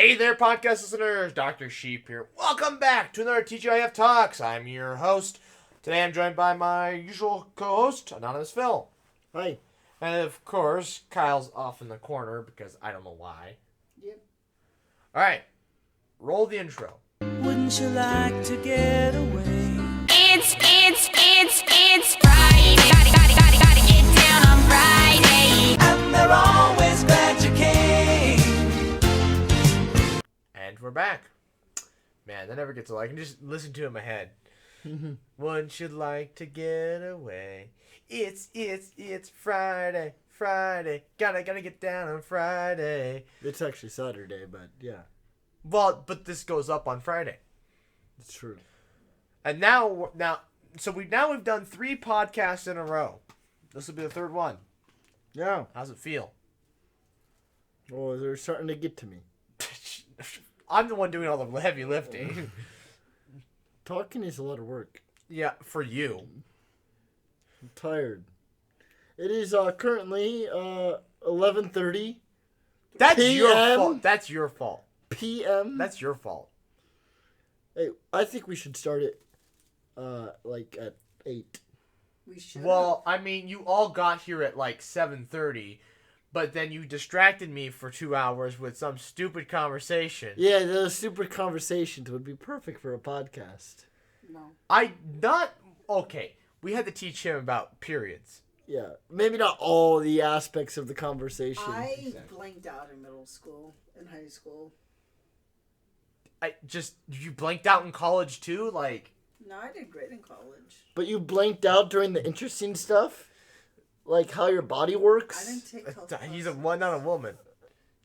Hey there, podcast listeners. Dr. Sheep here. Welcome back to another TGIF Talks. I'm your host. Today I'm joined by my usual co-host, Anonymous Phil. Hi. And of course, Kyle's off in the corner because I don't know why. Yep. Alright, roll the intro. Wouldn't you like to get away? It's Friday. Gotta get down on Friday. And they're always glad you came. And we're back. Man, that never gets old. I can just listen to it in my head. Wouldn't you like to get away? It's Friday. Gotta get down on Friday. It's actually Saturday, but yeah. Well, but this goes up on Friday. It's true. And we've done 3 podcasts in a row. This will be the third one. Yeah. How's it feel? Well, they're starting to get to me. I'm the one doing all the heavy lifting. Talking is a lot of work. Yeah, for you. I'm tired. It is currently 11:30 That's PM? your fault. That's your fault. p.m. That's your fault. Hey, I think we should start it like at 8. We should. Well, I mean, you all got here at like 7:30, but then you distracted me for 2 hours with some stupid conversation. Yeah, those super conversations would be perfect for a podcast. No. Okay, we had to teach him about periods. Yeah, maybe not all the aspects of the conversation. I blanked out in middle school and high school. You blanked out in college too? Like, No, I did great in college. But you blanked out during the interesting stuff? Like how your body works? I didn't take health he's classes. not a woman.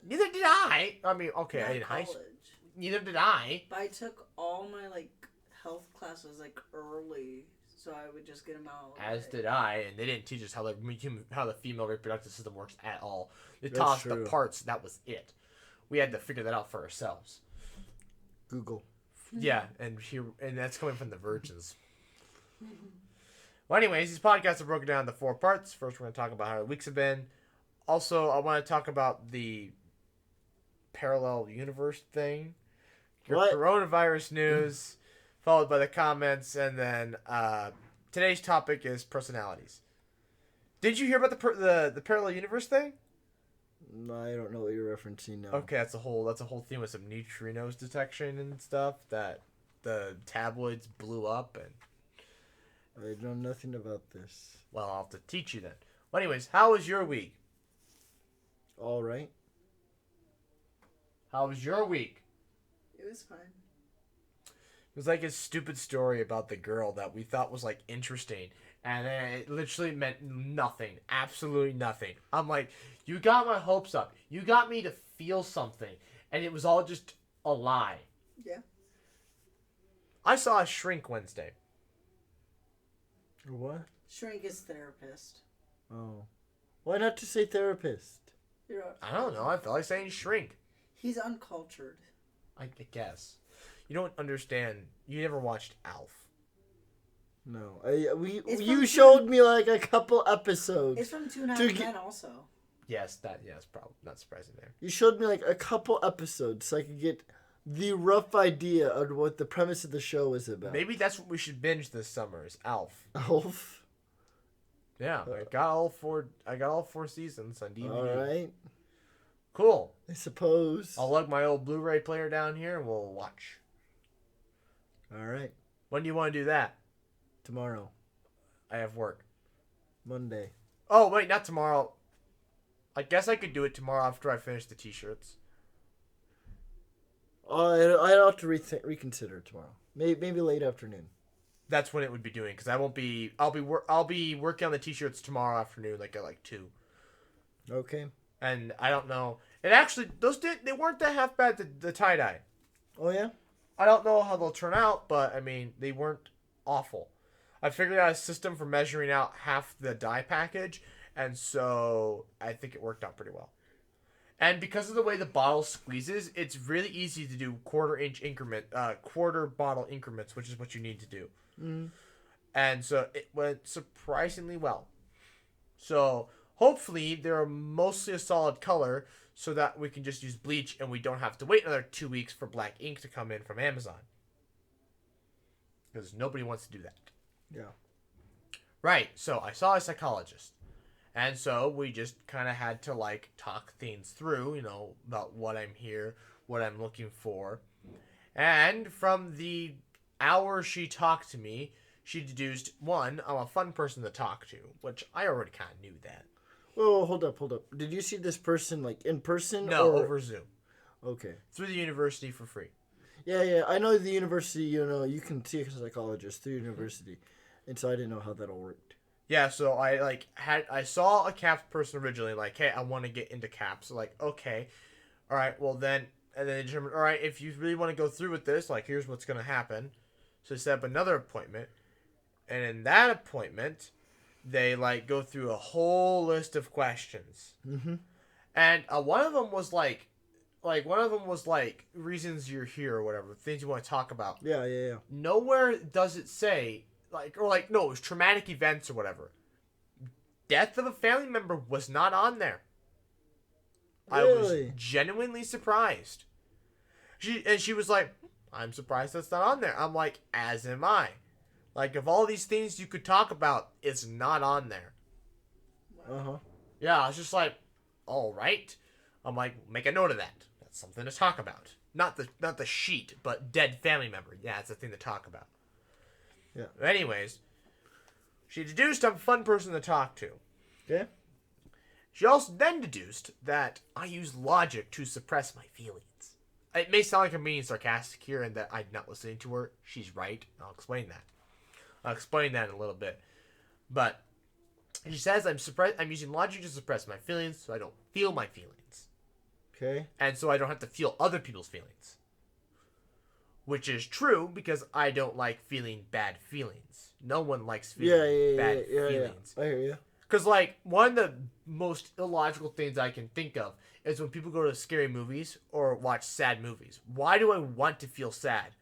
Neither did I. I mean, okay, Not in high college. school. Neither did I. But I took all my health classes early, so I would just get them out. As did I, and they didn't teach us how the female reproductive system works at all. They That's taught us true. the parts. That was it. We had to figure that out for ourselves. Google. Yeah, and that's coming from the virgins. Well, anyways, these podcasts are broken down into 4 parts. First, we're going to talk about how our weeks have been. Also, I want to talk about the parallel universe thing. Your What? coronavirus news, followed by the comments, and then today's topic is personalities. Did you hear about the parallel universe thing? No, I don't know what you're referencing now. Okay, that's a whole theme with some neutrinos detection and stuff that the tabloids blew up and. I know nothing about this. Well, I'll have to teach you then. Well, anyways, how was your week? All right. How was your week? It was fine. It was like a stupid story about the girl that we thought was interesting, and it literally meant nothing, absolutely nothing. I'm like, you got my hopes up. You got me to feel something, and it was all just a lie. Yeah. I saw a shrink Wednesday. What? Shrink is therapist. Oh. Why not to say therapist? I don't know. I felt like saying shrink. He's uncultured. I guess. You don't understand. You never watched Alf. No. It's You from showed me a couple episodes. It's from 2.5 To Men also. Yes, probably not surprising there. You showed me a couple episodes so I could get the rough idea of what the premise of the show is about. Maybe that's what we should binge this summer is Alf. Alf. Yeah, I got all 4 seasons on DVD. All right. Cool. I suppose. I'll lug my old Blu-ray player down here and we'll watch. All right. When do you want to do that? Tomorrow. I have work. Monday. Oh, wait, not tomorrow. I guess I could do it tomorrow after I finish the t-shirts. I'll have to reconsider tomorrow. Maybe late afternoon. That's when it would be doing because I'll be working on the t-shirts tomorrow afternoon at 2. Okay. And I don't know. And actually they weren't that half bad the tie-dye. Oh yeah? I don't know how they'll turn out, but I mean, they weren't awful. I figured out a system for measuring out half the dye package, and so I think it worked out pretty well. And because of the way the bottle squeezes, it's really easy to do quarter bottle increments, which is what you need to do. Mm-hmm. And so it went surprisingly well. So hopefully they're mostly a solid color, so that we can just use bleach and we don't have to wait another 2 weeks for black ink to come in from Amazon. Because nobody wants to do that. Yeah. Right, so I saw a psychologist. And so we just kind of had to, like, talk things through, you know, about what I'm here, what I'm looking for. And from the hour she talked to me, she deduced, one, I'm a fun person to talk to, which I already kind of knew that. Whoa, hold up. Did you see this person, like, in person? No, or... over Zoom. Okay. Through the university for free. Yeah. I know the university, you know, you can see a psychologist through university. And so I didn't know how that all worked. Yeah, so I saw a CAPS person originally, like, hey, I want to get into CAPS. So like, okay. All right, well then, and then they determined, all right, if you really want to go through with this, like, here's what's going to happen. So they set up another appointment. And in that appointment, they, like, go through a whole list of questions. Mm-hmm. And one of them was reasons you're here or whatever, things you want to talk about. Yeah. Nowhere does it say, no, it was traumatic events or whatever. Death of a family member was not on there. Really? I was genuinely surprised. She was like, I'm surprised that's not on there. I'm like, as am I. Like, of all these things you could talk about, it's not on there. Uh-huh. Yeah, I was just like, all right. I'm like, make a note of that. That's something to talk about. Not the sheet, but dead family member. Yeah, it's a thing to talk about. Yeah. Anyways, she deduced I'm a fun person to talk to. Okay. She also then deduced that I use logic to suppress my feelings. It may sound like I'm being sarcastic here and that I'm not listening to her. She's right. I'll explain that. I'll explain that in a little bit. But she says I'm using logic to suppress my feelings so I don't feel my feelings. Okay. And so I don't have to feel other people's feelings. Which is true because I don't like feeling bad feelings. No one likes feeling bad feelings. I hear you. Because, like, one of the most illogical things I can think of is when people go to scary movies or watch sad movies. Why do I want to feel sad?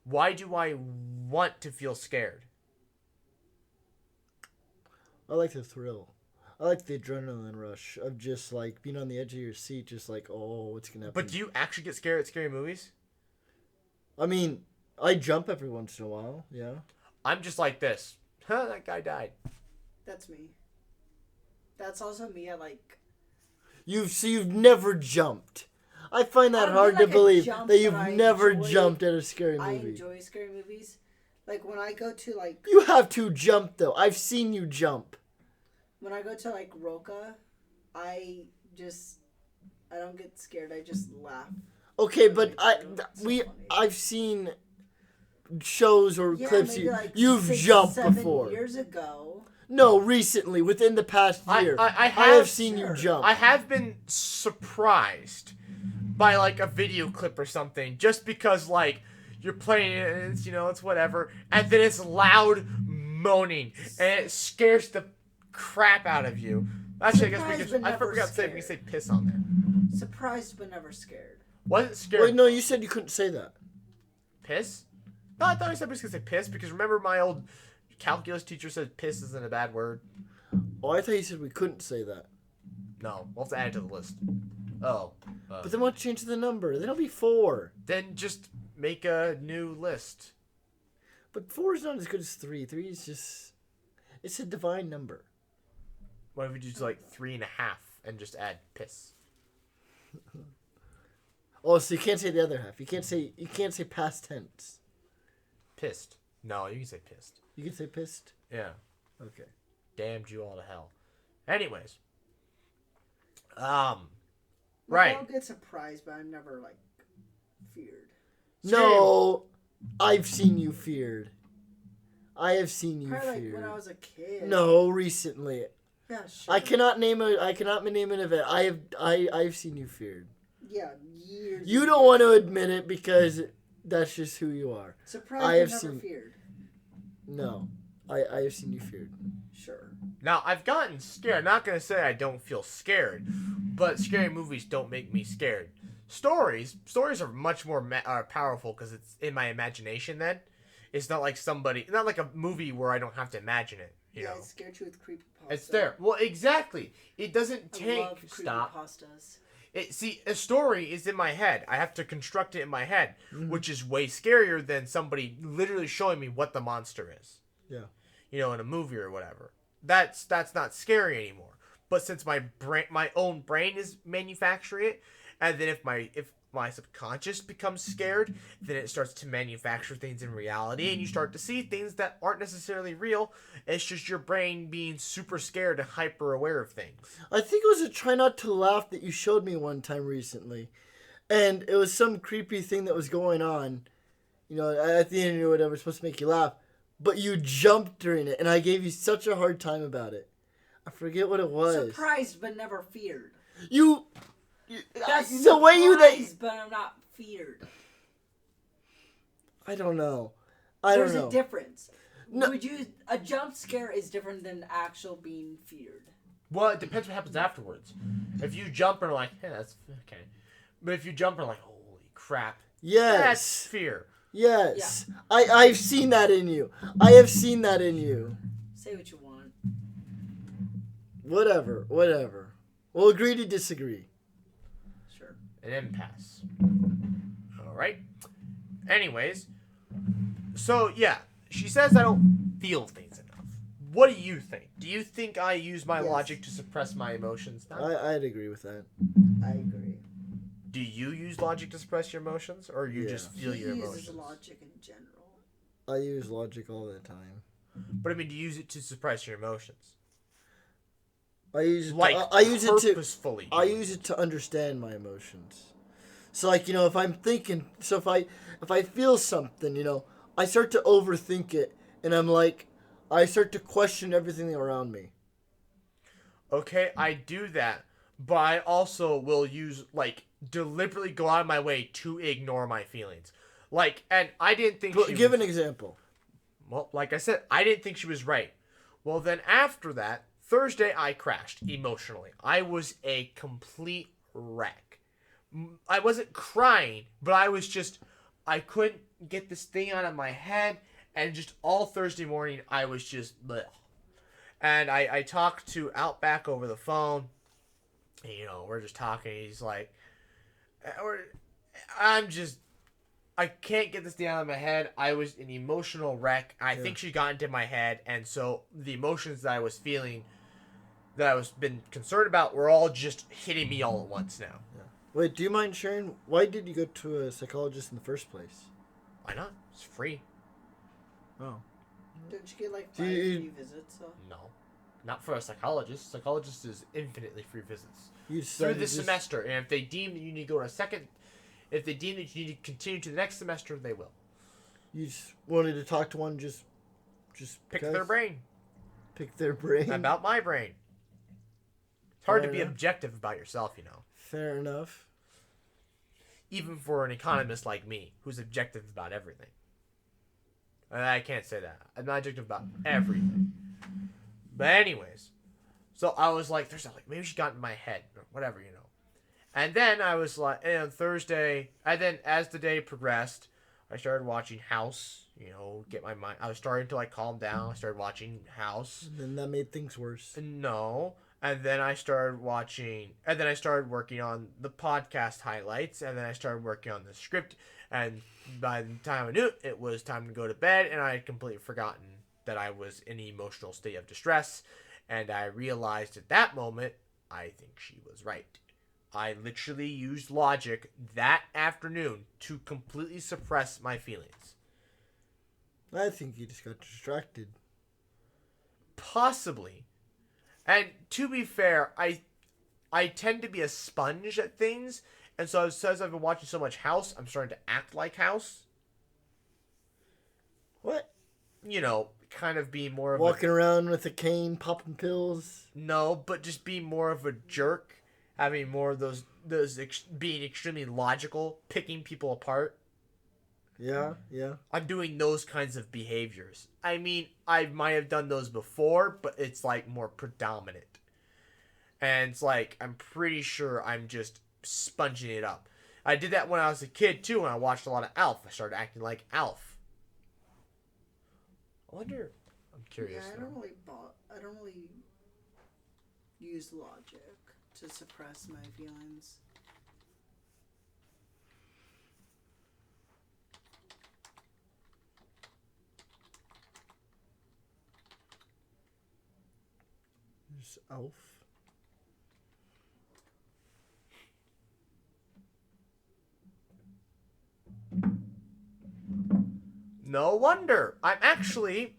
Why do I want to feel scared? I like the thrill. I like the adrenaline rush of just, like, being on the edge of your seat, just like, oh, what's going to happen? But do you actually get scared at scary movies? I mean, I jump every once in a while, yeah. I'm just like this. Huh, that guy died. That's me. That's also me. I like. You've never jumped. I find that I hard mean, to like, I believe jumped, that you've but I never enjoy- jumped at a scary I movie. enjoy scary movies. Like when I go to like You have to jump though. I've seen you jump. when I go to like Roca, I don't get scared. I just laugh. Okay, but It's so funny. I've seen shows or Yeah, clips maybe like you've 6, jumped 7 before. years ago. No, recently, within the past year. I have have seen sure. you jump. I have been surprised by, like, a video clip or something, just because, like, you're playing it and it's, it's whatever, and then it's loud moaning, and it scares the crap out of you. Actually, I guess Surprised because but I never forgot to say we can say scared. piss on there. Surprised but never scared. Wasn't scared. Wait, no, you said you couldn't say that. Piss? No, I thought I said we was gonna say piss because remember my old calculus teacher said piss isn't a bad word. Oh, I thought you said we couldn't say that. No, we'll have to add it to the list. Oh. But then we'll change the number. Then it'll be 4. Then just make a new list. But 4 is not as good as 3. 3 is just... It's a divine number. What if we do like 3.5 and just add piss? Oh, so you can't say the other half. You can't say past tense. Pissed. No, you can say pissed. You can say pissed? Yeah. Okay. Damned you all to hell. Anyways. Right. I'll get surprised, but I'm never like feared. No, I've seen you feared. I have seen you Probably like feared. when I was a kid. No, recently. Yeah, sure. I cannot name an event. I've seen you feared. Yeah, years. You and don't years. want to admit it because that's just who you are. Surprised, I have but never seen- feared. No, I have seen you feared. Sure. Now, I've gotten scared. I'm not going to say I don't feel scared, but scary movies don't make me scared. Stories are much more powerful because it's in my imagination then. It's not like not like a movie where I don't have to imagine it, you know. I scared you with creepypasta. It's there. Well, exactly. It doesn't I take... love Stop. creepypastas. A story is in my head. I have to construct it in my head, which is way scarier than somebody literally showing me what the monster is. Yeah. You know, in a movie or whatever. That's not scary anymore. But since my own brain is manufacturing it, and then if my subconscious becomes scared, then it starts to manufacture things in reality, and you start to see things that aren't necessarily real. It's just your brain being super scared and hyper aware of things. I think it was a try not to laugh that you showed me one time recently. And it was some creepy thing that was going on. You know, at the end or whatever, supposed to make you laugh. But you jumped during it, and I gave you such a hard time about it. I forget what it was. Surprised but never feared. That's the way you Surprised, but I'm not feared. I don't know. There's a difference. No. A jump scare is different than actual being feared. Well, it depends what happens afterwards. If you jump and are like, hey, that's okay. But if you jump and are like, holy crap. Yes. That's fear. Yes. Yeah. I've seen that in you. I have seen that in you. Say what you want. Whatever. We'll agree to disagree. Sure. An impasse. All right. Anyways, so yeah, she says I don't feel things enough. What do you think? Do you think I use my logic to suppress my emotions? I'd agree with that. I agree. Do you use logic to suppress your emotions, or you just feel your emotions? He uses logic in general. I use logic all the time. But I mean, do you use it to suppress your emotions? I use it. I use it to understand my emotions. So, like, you know, if I'm thinking, so if I feel something, you know, I start to overthink it, and I'm like, I start to question everything around me. Okay, I do that, but I also will deliberately go out of my way to ignore my feelings. And I didn't think Give an example. Well, like I said, I didn't think she was right. Well, then after that, Thursday, I crashed emotionally. I was a complete wreck. I wasn't crying, but I couldn't get this thing out of my head, and just all Thursday morning, I was just bleh. And I talked to Outback over the phone. And, you know, we're just talking. He's like, I can't get this thing out of my head. I was an emotional wreck. I think she got into my head, and so the emotions that I was feeling, that I was been concerned about, were all just hitting me all at once now. Yeah. Wait, do you mind sharing? Why did you go to a psychologist in the first place? Why not? It's free. Oh. Don't you get like 5 free visits? So? No, not for a psychologist. Psychologist is infinitely free visits Through the semester, and if they deem that you need to go to a second. If they deem that you need to continue to the next semester, they will. You just wanted to talk to one, just pick their brain. Pick their brain. About my brain. It's hard to be objective about yourself, you know. Fair enough. Even for an economist like me, who's objective about everything. I can't say that. I'm not objective about everything. But anyways, so I was like, maybe she got in my head or whatever, you know. And then I was like, on Thursday, and then as the day progressed, I started watching House, you know, get my mind. I was starting to calm down. I started watching House. And then that made things worse. No. And then I started working on the podcast highlights, and then I started working on the script. And by the time I knew it was time to go to bed, and I had completely forgotten that I was in an emotional state of distress. And I realized at that moment, I think she was right. I literally used logic that afternoon to completely suppress my feelings. I think you just got distracted. Possibly. And to be fair, I tend to be a sponge at things, and so as I've been watching so much House, I'm starting to act like House. What? You know, kind of being more of walking around with a cane, popping pills. No, but just being more of a jerk. Having more of those being extremely logical, picking people apart. Yeah. I'm doing those kinds of behaviors. I mean, I might have done those before, but it's more predominant. And it's I'm pretty sure I'm just sponging it up. I did that when I was a kid too, when I watched a lot of Alf. I started acting like Alf. I wonder. I'm curious. Yeah, I don't really, I don't really. use logic to suppress my feelings. There's Elf. No wonder. I'm actually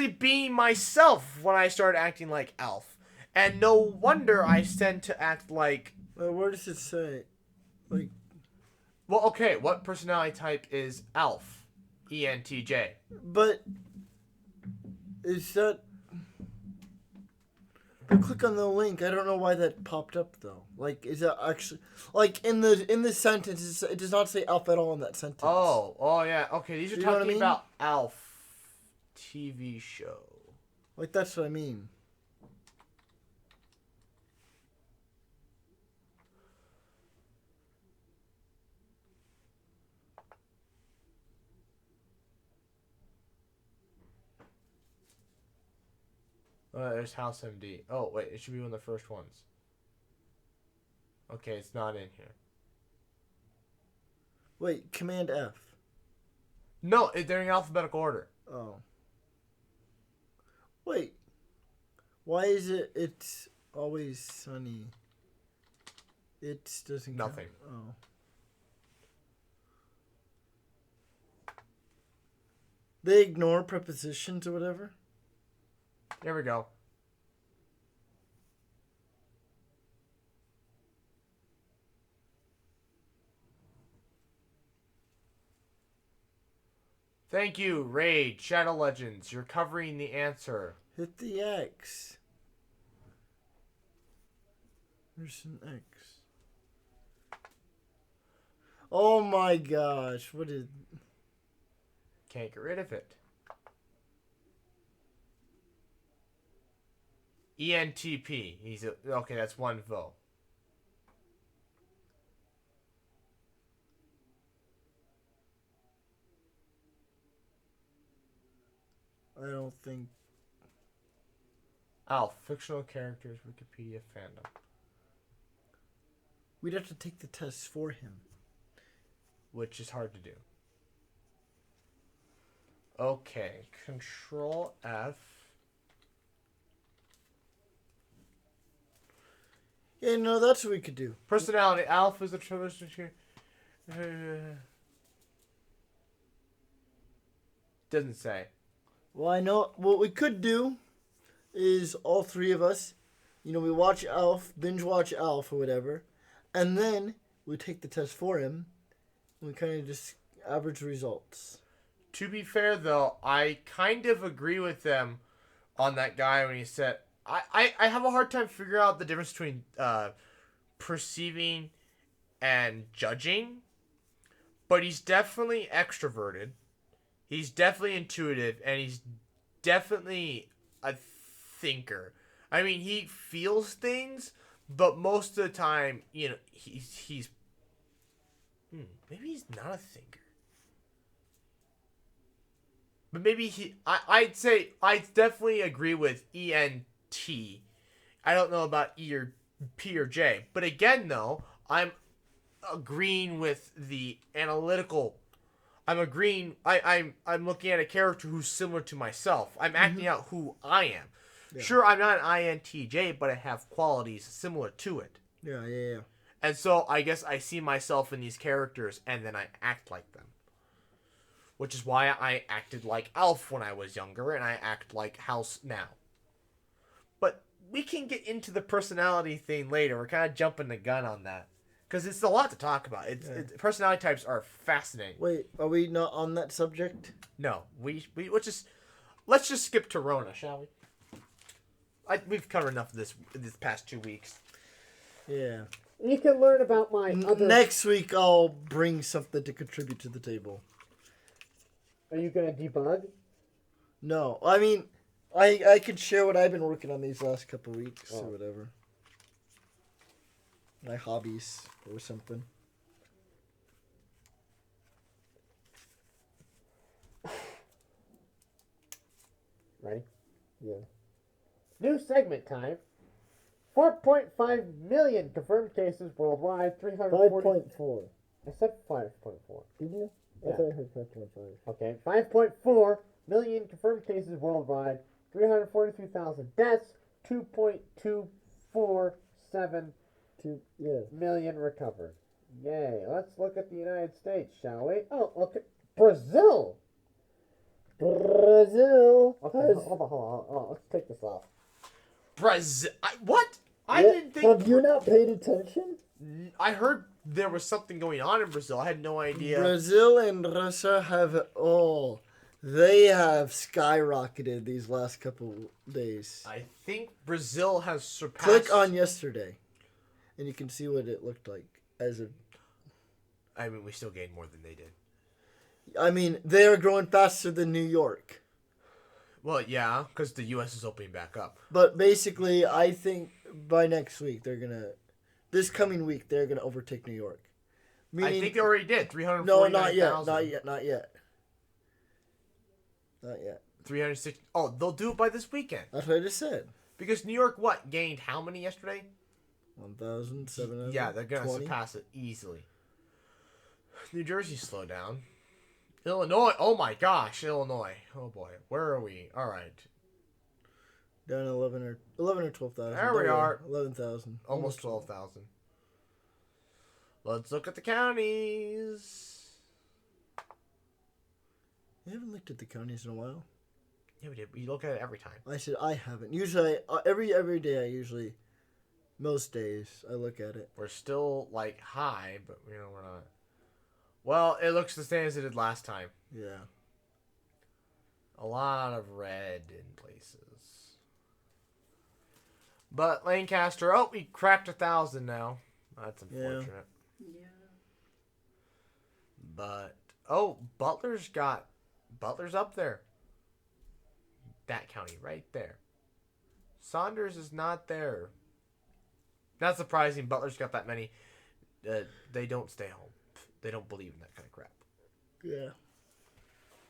being myself when I start acting like Alf. And no wonder I tend to act like. Where does it say? Like, Well, okay, what personality type is Alf? ENTJ. but is that? But click on the link. I don't know why that popped up though. Like, is that actually like in the sentence? It does not say Alf at all in that sentence. Oh yeah. Okay, these are You know what I talking mean? about Alf TV show. Like that's what I mean. There's House MD. Oh wait, it should be one of the first ones. Okay, it's not in here. Wait, Command F. No, they're in alphabetical order. Oh. Wait. Why is it? It's always sunny. It doesn't. Nothing. Oh. They ignore prepositions or whatever. There we go. Thank you, Raid, Shadow Legends. You're covering the answer. Hit the X. There's an X. Oh my gosh! What is? Can't get rid of it. ENTP. Okay, that's one vote. I don't think. Alf, fictional characters, Wikipedia fandom. We'd have to take the test for him. Which is hard to do. Okay, Control F. Yeah, no, that's what we could do. Personality. Alf is the tradition. Doesn't say. Well, I know what we could do is all three of us, we watch Alf, binge watch Alf or whatever, and then we take the test for him, and we kind of just average results. To be fair, though, I kind of agree with them on that guy when he said, I have a hard time figuring out the difference between perceiving and judging, but he's definitely extroverted. He's definitely intuitive, and he's definitely a thinker. I mean, he feels things, but most of the time, he's maybe he's not a thinker. But maybe I'd say I definitely agree with ENT. I don't know about E or P or J. But again, though, I'm agreeing with the analytical. I'm agreeing. I'm looking at a character who's similar to myself. I'm acting out who I am. Yeah. Sure, I'm not an INTJ, but I have qualities similar to it. Yeah. And so I guess I see myself in these characters, and then I act like them. Which is why I acted like Alf when I was younger, and I act like House now. But we can get into the personality thing later. We're kind of jumping the gun on that. Because it's a lot to talk about. Personality types are fascinating. Wait, are we not on that subject? No. Let's just skip to Rona, shall we? We've covered enough of this past 2 weeks. Yeah. You can learn about my other... Next week, I'll bring something to contribute to the table. Are you going to debug? No. I mean, I could share what I've been working on these last couple weeks or whatever. My hobbies or something. Ready? Yeah. New segment time. 4.5 million confirmed cases worldwide. 340. 5.4. I said 5.4. Did you? Yeah. I thought I heard 5.5. Okay, 5.4 million confirmed cases worldwide, 343,000 deaths, 2.247 Yeah. million recovered. Yay. Let's look at the United States, shall we? Oh, look at Brazil. Brazil. Okay, hold on. Oh, let's take this off. Brazil. What? I Yeah, didn't think. Have you not paid attention? I heard there was something going on in Brazil. I had no idea. Brazil and Russia have it all. They have skyrocketed these last couple days. I think Brazil has surpassed. Click on yesterday, and you can see what it looked like as of. I mean, we still gained more than they did. I mean, they are growing faster than New York. Well, yeah, because the U.S. is opening back up. But basically, I think by next week this coming week they're gonna overtake New York. I think they already did. 349,000. No, not yet. 360. Oh, they'll do it by this weekend. That's what I just said. Because New York, gained how many yesterday? 1,700. Yeah, they're going to surpass it easily. New Jersey slowed down. Illinois, oh my gosh, Illinois. Oh boy, where are we? All right. Down 11 or 12,000. There we are. 11,000. Almost 12,000. Let's look at the counties. You haven't looked at the counties in a while. Yeah, we did. We look at it every time. I said I haven't. Usually, every day. Most days I look at it. We're still high, but we're not. Well, it looks the same as it did last time. Yeah. A lot of red in places. But Lancaster, we cracked 1,000 now. That's unfortunate. Yeah. But Butler's up there. That county right there. Saunders is not there. Not surprising. Butler's got that many. They don't stay home. They don't believe in that kind of crap. Yeah.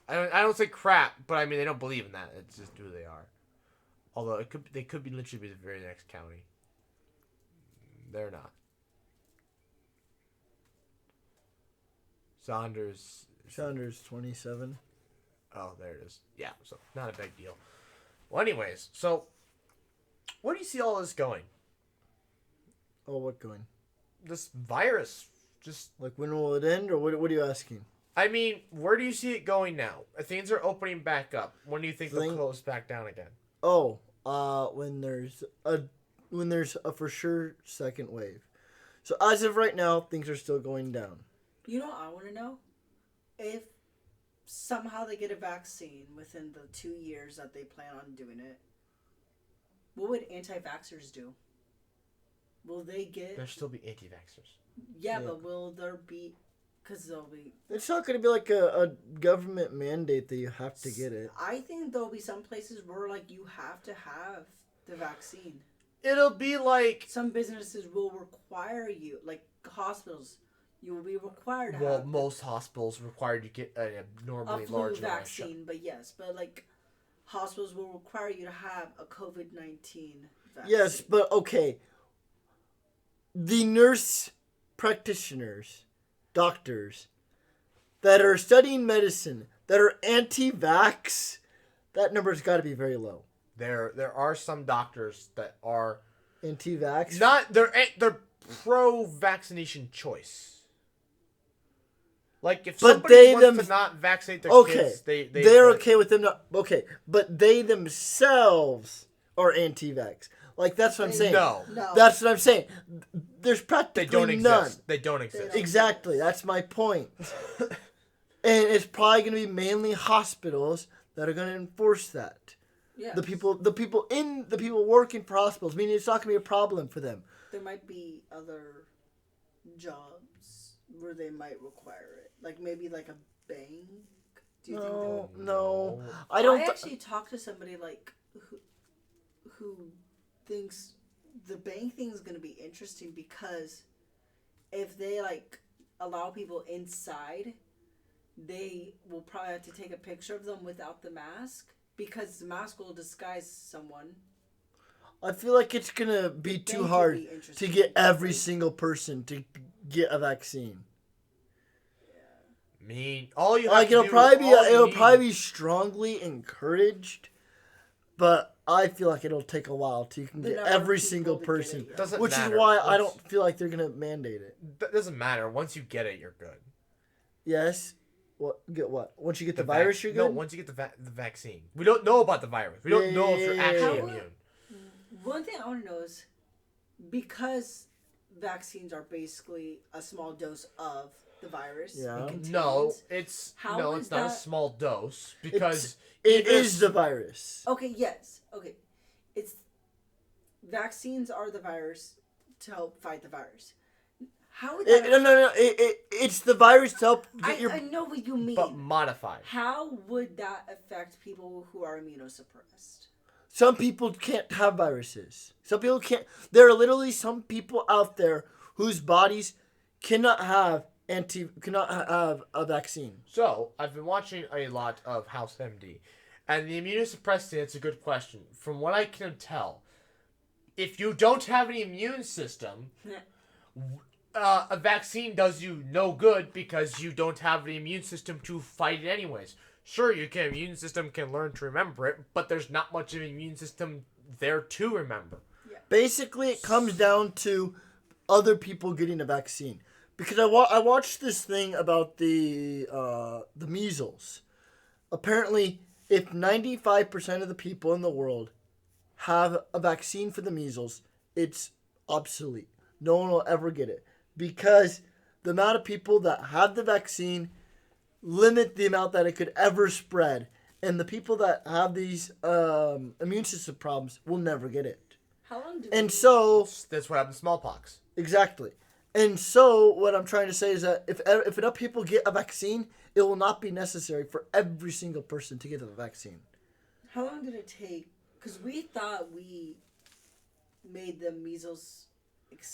I don't say crap, but I mean they don't believe in that. It's just who they are. Although they could be literally the very next county. They're not. Saunders 27. Oh, there it is. Yeah, so not a big deal. Well, anyways, so where do you see all this going? Oh, what going? This virus, just Like when will it end, or what are you asking? I mean, where do you see it going now? Things are opening back up. When do you think they'll Thing- close back down again? Oh, when there's a for sure second wave. So as of right now, things are still going down. You know, I want to know if somehow they get a vaccine within the 2 years that they plan on doing it. What would anti-vaxxers do? Will they get? There'll still be anti-vaxxers. Yeah, Yeah. but will there be? Because there'll be. It's not going to be like a government mandate that you have to get it. I think there'll be some places where you have to have the vaccine. It'll be like Some businesses will require you, like hospitals. You will be required to well, have most hospitals require you to get an a abnormally flu large amount of vaccine, but yes, hospitals will require you to have a COVID-19 vaccine. Yes, but okay. The nurse practitioners, doctors that are studying medicine that are anti-vax, that number's got to be very low. There are some doctors that are Anti-vax. they're pro vaccination choice. Like if But somebody they wants them- to not vaccinate their Okay, kids, they're okay with them not. Okay, but they themselves are anti-vax. Like that's what I'm saying. No, No. That's what I'm saying. There's they practically don't none. exist. They don't exist. Exactly. That's my point. And it's probably going to be mainly hospitals that are going to enforce that. Yes. The people working for hospitals. Meaning it's not going to be a problem for them. There might be other jobs where they might require it, like maybe like a bank. Do you think? No. I don't. I actually talked to somebody who thinks the bank thing is going to be interesting because if they allow people inside, they will probably have to take a picture of them without the mask because the mask will disguise someone. I feel like it's going to be bank too would hard be to interesting get every because, single person to get a vaccine. I mean, all you have Like to it'll do, probably all you it'll need- probably be strongly encouraged, but I feel like it'll take a while till you can The get number of every people single to get person. it, yeah. Doesn't Which matter. is why I Once- don't feel like they're gonna mandate it. That doesn't matter. Once you get it, you're good. Yes. What? Get what? Once you get the vac- virus, you're good. No, once you get the vaccine. We don't know about the virus. We don't know if you're actually yeah. immune. One thing I want to know is because vaccines are basically a small dose of the virus. Yeah. It contains, No, it's How it's is not a that- small dose because It even is the virus. Okay. Yes. Okay. It's vaccines are the virus to help fight the virus. How would that? No. It's the virus to help get your. I know what you mean. but modified. How would that affect people who are immunosuppressed? Some people can't have viruses. Some people can't. There are literally some people out there whose bodies cannot have a vaccine. So I've been watching a lot of House MD, and the immunosuppressed thing. It's a good question. From what I can tell, if you don't have an immune system, a vaccine does you no good because you don't have the immune system to fight it anyways. Sure, your immune system can learn to remember it, but there's not much of an immune system there to remember. Basically, it comes down to other people getting a vaccine. Because I watched this thing about the measles. Apparently, if 95% of the people in the world have a vaccine for the measles, it's obsolete. No one will ever get it. Because the amount of people that have the vaccine limit the amount that it could ever spread. And the people that have these immune system problems will never get it. How long do And we- so, That's what happened to smallpox. exactly. And so, what I'm trying to say is that if enough people get a vaccine, it will not be necessary for every single person to get the vaccine. How long did it take? Because we thought we made the measles.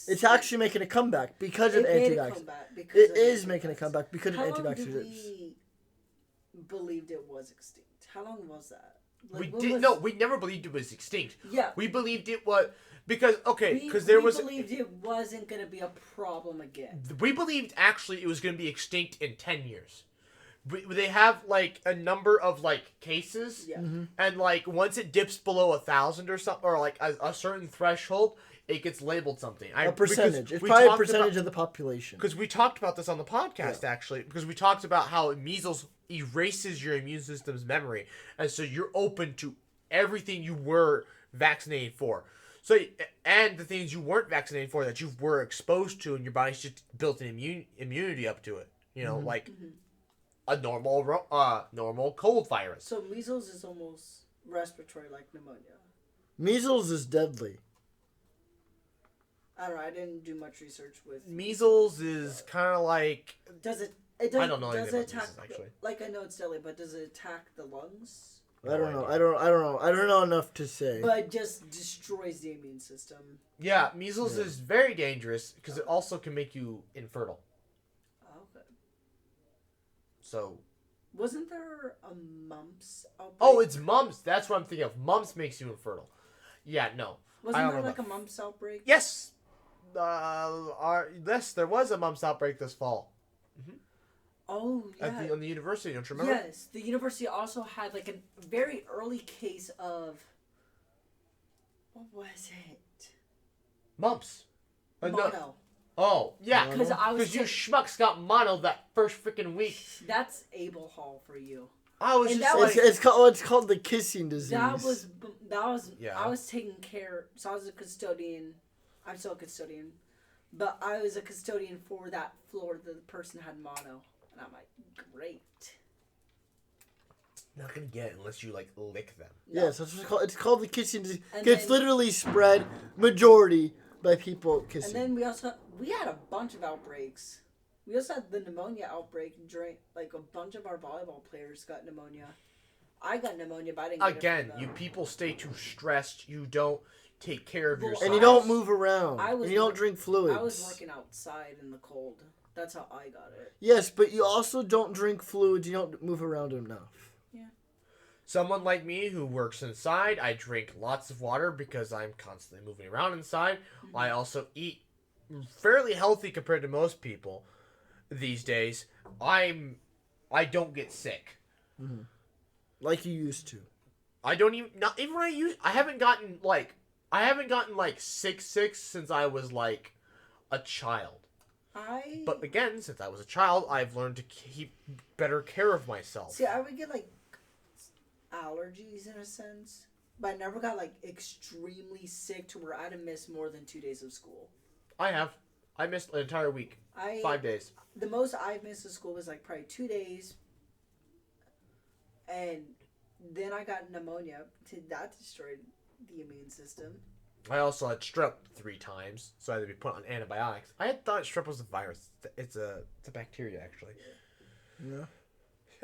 It's actually making a comeback because of It made a anti-vax. comeback because It of is anti-vax. making a comeback because of How long anti-vaxxers. did we believed it was extinct? How long was that? We when did was- no. We never believed it was extinct. Yeah. We believed it was because we was believed it wasn't gonna be a problem again. we believed actually it was going to be extinct in 10 years. They have like a number of like cases, Yeah. and like once it dips below 1,000 or something, or like a certain threshold, it gets labeled something. A percentage. It's probably a percentage of the population. Because we talked about this on the podcast actually, because we talked about how measles erases your immune system's memory, and so you're open to everything you were vaccinated for. So, and the things you weren't vaccinated for that you were exposed to, and your body's just built an immunity up to it. You know, like a normal cold virus. So measles is almost respiratory like pneumonia. Measles is deadly. I don't know. I didn't do much research with Measles is kind of like Does it? It does, I don't know Does anything it about attack? measles, actually. Like I know it's deadly, but does it attack the lungs? I don't know. idea. I don't know. I don't know enough to say. But it just destroys the immune system. Yeah, measles is very dangerous because it also can make you infertile. Okay. So, Wasn't there a mumps outbreak? oh, it's mumps. That's what I'm thinking of. Mumps makes you infertile. Yeah, no. I Wasn't don't there know like a about- mumps outbreak? Yes. Yes, there was a mumps outbreak this fall Oh yeah. on the university. Don't you remember? Yes, the university also had like a very early case of. What was it? Mumps. No. Mono. Oh, yeah. Because I was Because you ta- schmucks got mono that first freaking week. That's Abel Hall for you. I was And just that like, was- It's called the kissing disease. That was. Yeah. I was taking care. So I was a custodian. I'm still a custodian, but I was a custodian for that floor. The person had mono, and I'm like, great. not gonna get it unless you like lick them. Yes, that's what it's called. It's called the kissing disease. And It's then- literally spread majority by people kissing. And then we had a bunch of outbreaks. We also had the pneumonia outbreak during like a bunch of our volleyball players got pneumonia. I got pneumonia, but I didn't get it Again, from you them. people stay too stressed. You don't take care of Well, yourself. And you I don't was- move around. I was And you don't work- drink fluids. I was working outside in the cold. That's how I got it. Yes, but you also don't drink fluids. You don't move around enough. Someone like me who works inside, I drink lots of water because I'm constantly moving around inside. I also eat fairly healthy compared to most people these days. I don't get sick. Like you used to. I don't even not even when I use. I haven't gotten like sick since I was like a child. But again, since I was a child, I've learned to keep better care of myself. See, I would get like allergies in a sense, but I never got like extremely sick to where I'd have missed more than 2 days of school. I have. I missed an entire week. 5 days. The most I've missed of school was like probably 2 days, and then I got pneumonia. That destroyed the immune system. I also had strep 3 times, so I had to be put on antibiotics. I had thought strep was a virus. It's a bacteria, actually. Yeah.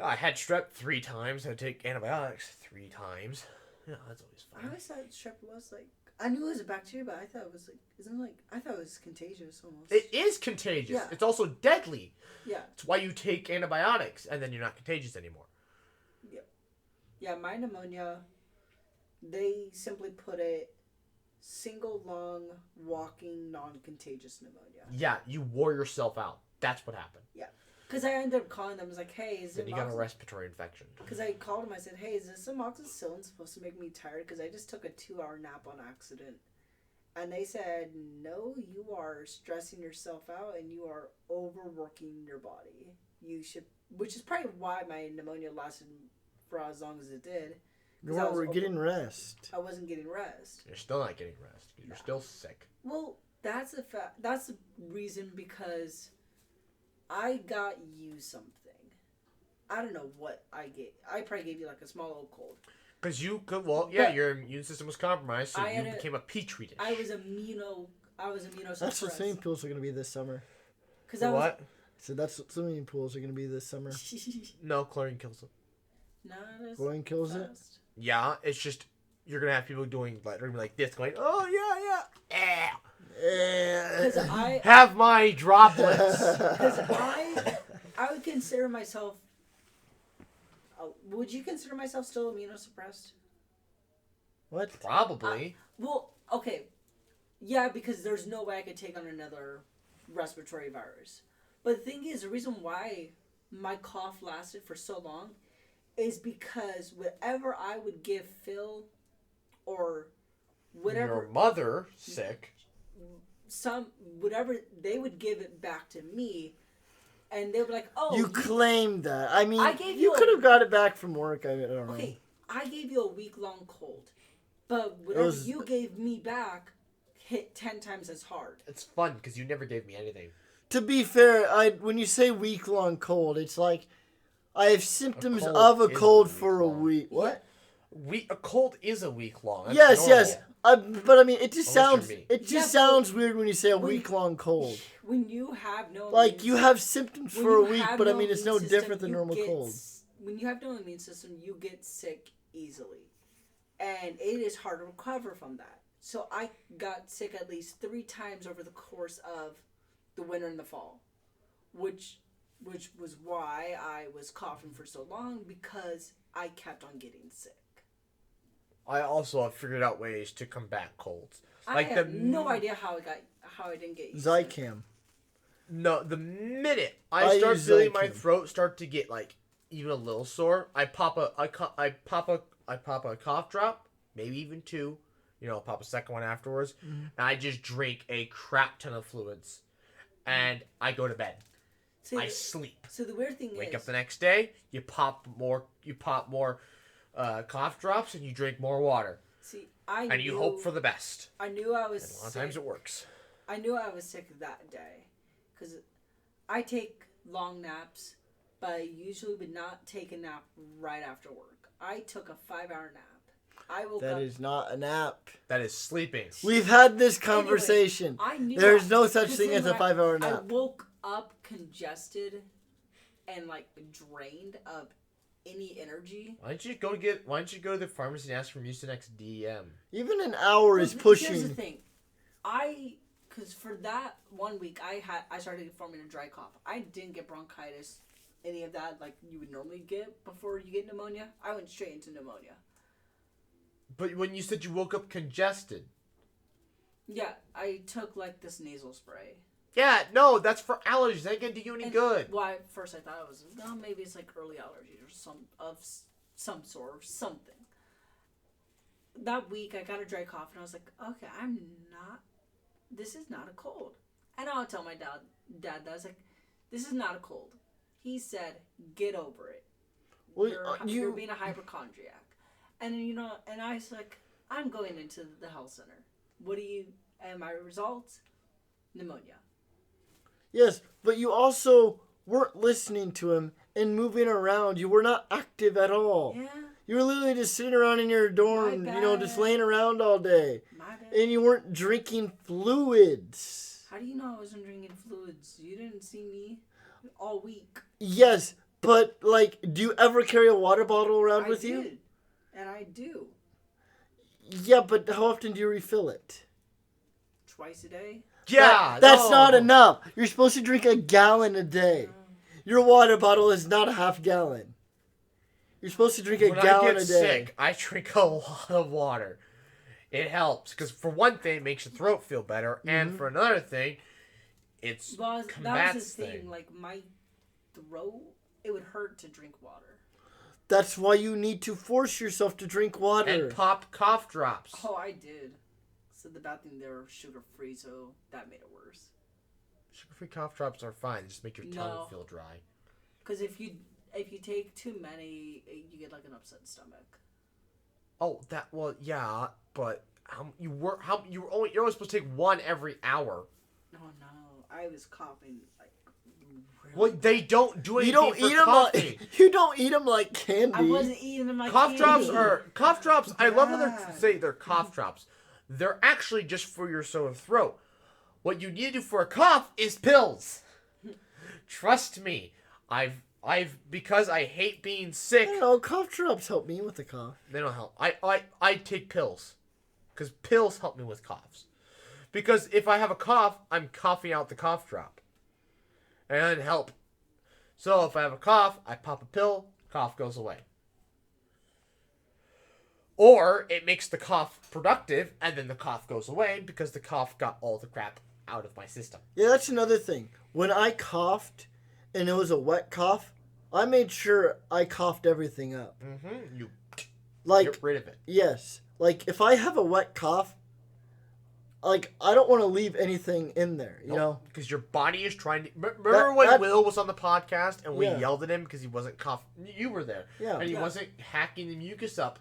I had strep 3 times. I had to take antibiotics 3 times. Yeah, that's always I fun. always thought strep was like, I knew it was a bacteria, but I thought it was like, I thought it was contagious almost. It is contagious. Yeah. It's also deadly. Yeah. It's why you take antibiotics, and then you're not contagious anymore. Yeah, my pneumonia, they simply put it single lung walking non-contagious pneumonia. Yeah, you wore yourself out. That's what happened. Yeah. Because I ended up calling them. I was like, hey, is Then it you got a respiratory infection. Because I called them. I said, hey, is this amoxicillin supposed to make me tired? Because I just took a 2-hour nap on accident. And they said, no, you are stressing yourself out and you are overworking your body. You should, which is probably why my pneumonia lasted for as long as it did. You weren't getting rest. I wasn't getting rest. You're still not getting rest. You're still sick. Well, that's the fact. That's the reason because I got you something. I don't know what I gave. I probably gave you like a small little cold. Because you could, well, yeah, But your immune system was compromised, so I you had became a petri dish. I was immunosuppressed. That's what swimming pools are going to be this summer. Because I was. What? So that's what swimming pools are going to be this summer. No, chlorine kills it. Not as Chlorine kills it? fast. Yeah, it's just, you're going to have people doing, like, they're gonna be like this, going, oh, yeah. Because I Have my droplets. Because I would consider myself. Would you consider myself still immunosuppressed? What? Probably. Well, okay. Yeah, because there's no way I could take on another respiratory virus. But the thing is, the reason why my cough lasted for so long is because whatever I would give Phil or whatever. Your mother sick. Whatever they would give it back to me, and they were like, "Oh, You claimed that. I mean, I gave you you could a- have got it back from work. I don't know. okay, I gave you a week-long cold, but whatever was- you gave me back hit 10 times as hard." It's fun, because you never gave me anything. To be fair, when you say week-long cold, it's like I have symptoms cold of a is a cold week for a long. week. What? A cold is a week long. That's Yes, normal. yes. But I mean, it just Unless you're sounds me. it just Yeah, but sounds weird when you say a when- week-long cold. When you have no Like immune you system- have symptoms when for a you week, have but I no mean, it's no immune system, different than you normal get cold. when you have no immune system, you get sick easily, and it is hard to recover from that. So I got sick at least 3 times over the course of the winter and the fall, which was why I was coughing for so long, because I kept on getting sick. I also have figured out ways to combat colds. I have no idea how I didn't get used to it. Zycam. No, the minute I I start use feeling my Zycam. throat start to get like even a little sore, I pop a cough drop, maybe even 2. You know, I'll pop a second one afterwards, and I just drink a crap ton of fluids, and I go to bed. See, I sleep. so the weird thing Wake is, up the next day, you pop more cough drops, and you drink more water, see, and you hope for the best. I knew I was And a lot of sick. times it works. I knew I was sick that day, because I take long naps, but I usually would not take a nap right after work. I took a 5-hour nap. I woke That up. is not a nap. That is sleeping. We've had this conversation. I knew There's I- no such 'cause thing then as a when 5-hour I nap. woke up congested and like drained of any energy. Why don't you go to the pharmacy and ask for Mucinex DM? Even an hour is Here's the pushing. thing, because for that 1 week I started forming a dry cough. I didn't get bronchitis, any of that like you would normally get before you get pneumonia. I went straight into pneumonia. But when you said you woke up congested. Yeah, I took like this nasal spray. Yeah, no, that's for allergies. That ain't gonna do you any And, good. Well, at first I thought it was maybe it's like early allergies or some sort or something. that week I got a dry cough and I was like, okay, this is not a cold. And I'll tell my dad that I was like, this is not a cold. He said, get over it. Well, You're being a hypochondriac. And and I was like, I'm going into the health center. And my results? Pneumonia. Yes, but you also weren't listening to him and moving around. You were not active at all. Yeah, You were literally just sitting around in your dorm, My just bad. laying around all day. my bad. And you weren't drinking fluids. How do you know I wasn't drinking fluids? You didn't see me all week. Yes, but, do you ever carry a water bottle around with you? Did. And I do. Yeah, but how often do you refill it? Twice a day. Yeah, That's no. not enough. You're supposed to drink a gallon a day. Your water bottle is not a half gallon. You're supposed to drink a When gallon I get a day. sick, I drink a lot of water. It helps because for one thing, it makes your throat feel better, and for another thing, it's Well, that combats was the thing. thing. Like my throat, it would hurt to drink water. That's why you need to force yourself to drink water. And pop cough drops. Oh, I did. So the bad thing, they were sugar free, so that made it worse. Sugar-free cough drops are fine. Just make your tongue No. feel dry. Because if you take too many, you get like an upset stomach. Oh, yeah, but you're only supposed to take one every hour. Oh no, I was coughing like. Really Well, they don't do anything you don't for eat them coughing. like you don't eat them like candy. I wasn't eating them like Cough drops candy. are cough drops. I love when they Bad. say they're cough drops. They're actually just for your sore throat. What you need to do for a cough is pills. Trust me, I've because I hate being sick. I don't know, cough drops help me with the cough. They don't help. I take pills because pills help me with coughs. Because if I have a cough, I'm coughing out the cough drop, and it doesn't help. So if I have a cough, I pop a pill, cough goes away. Or it makes the cough productive, and then the cough goes away because the cough got all the crap out of my system. Yeah, that's another thing. When I coughed and it was a wet cough, I made sure I coughed everything up. Mm-hmm. You Like, get rid of it. yes. Like, if I have a wet cough, like, I don't want to leave anything in there, you know? Because your body is trying to... Remember when that- Will was on the podcast and we Yeah. yelled at him because he wasn't coughing? You were there. Yeah. And he Yeah. wasn't hacking the mucus up.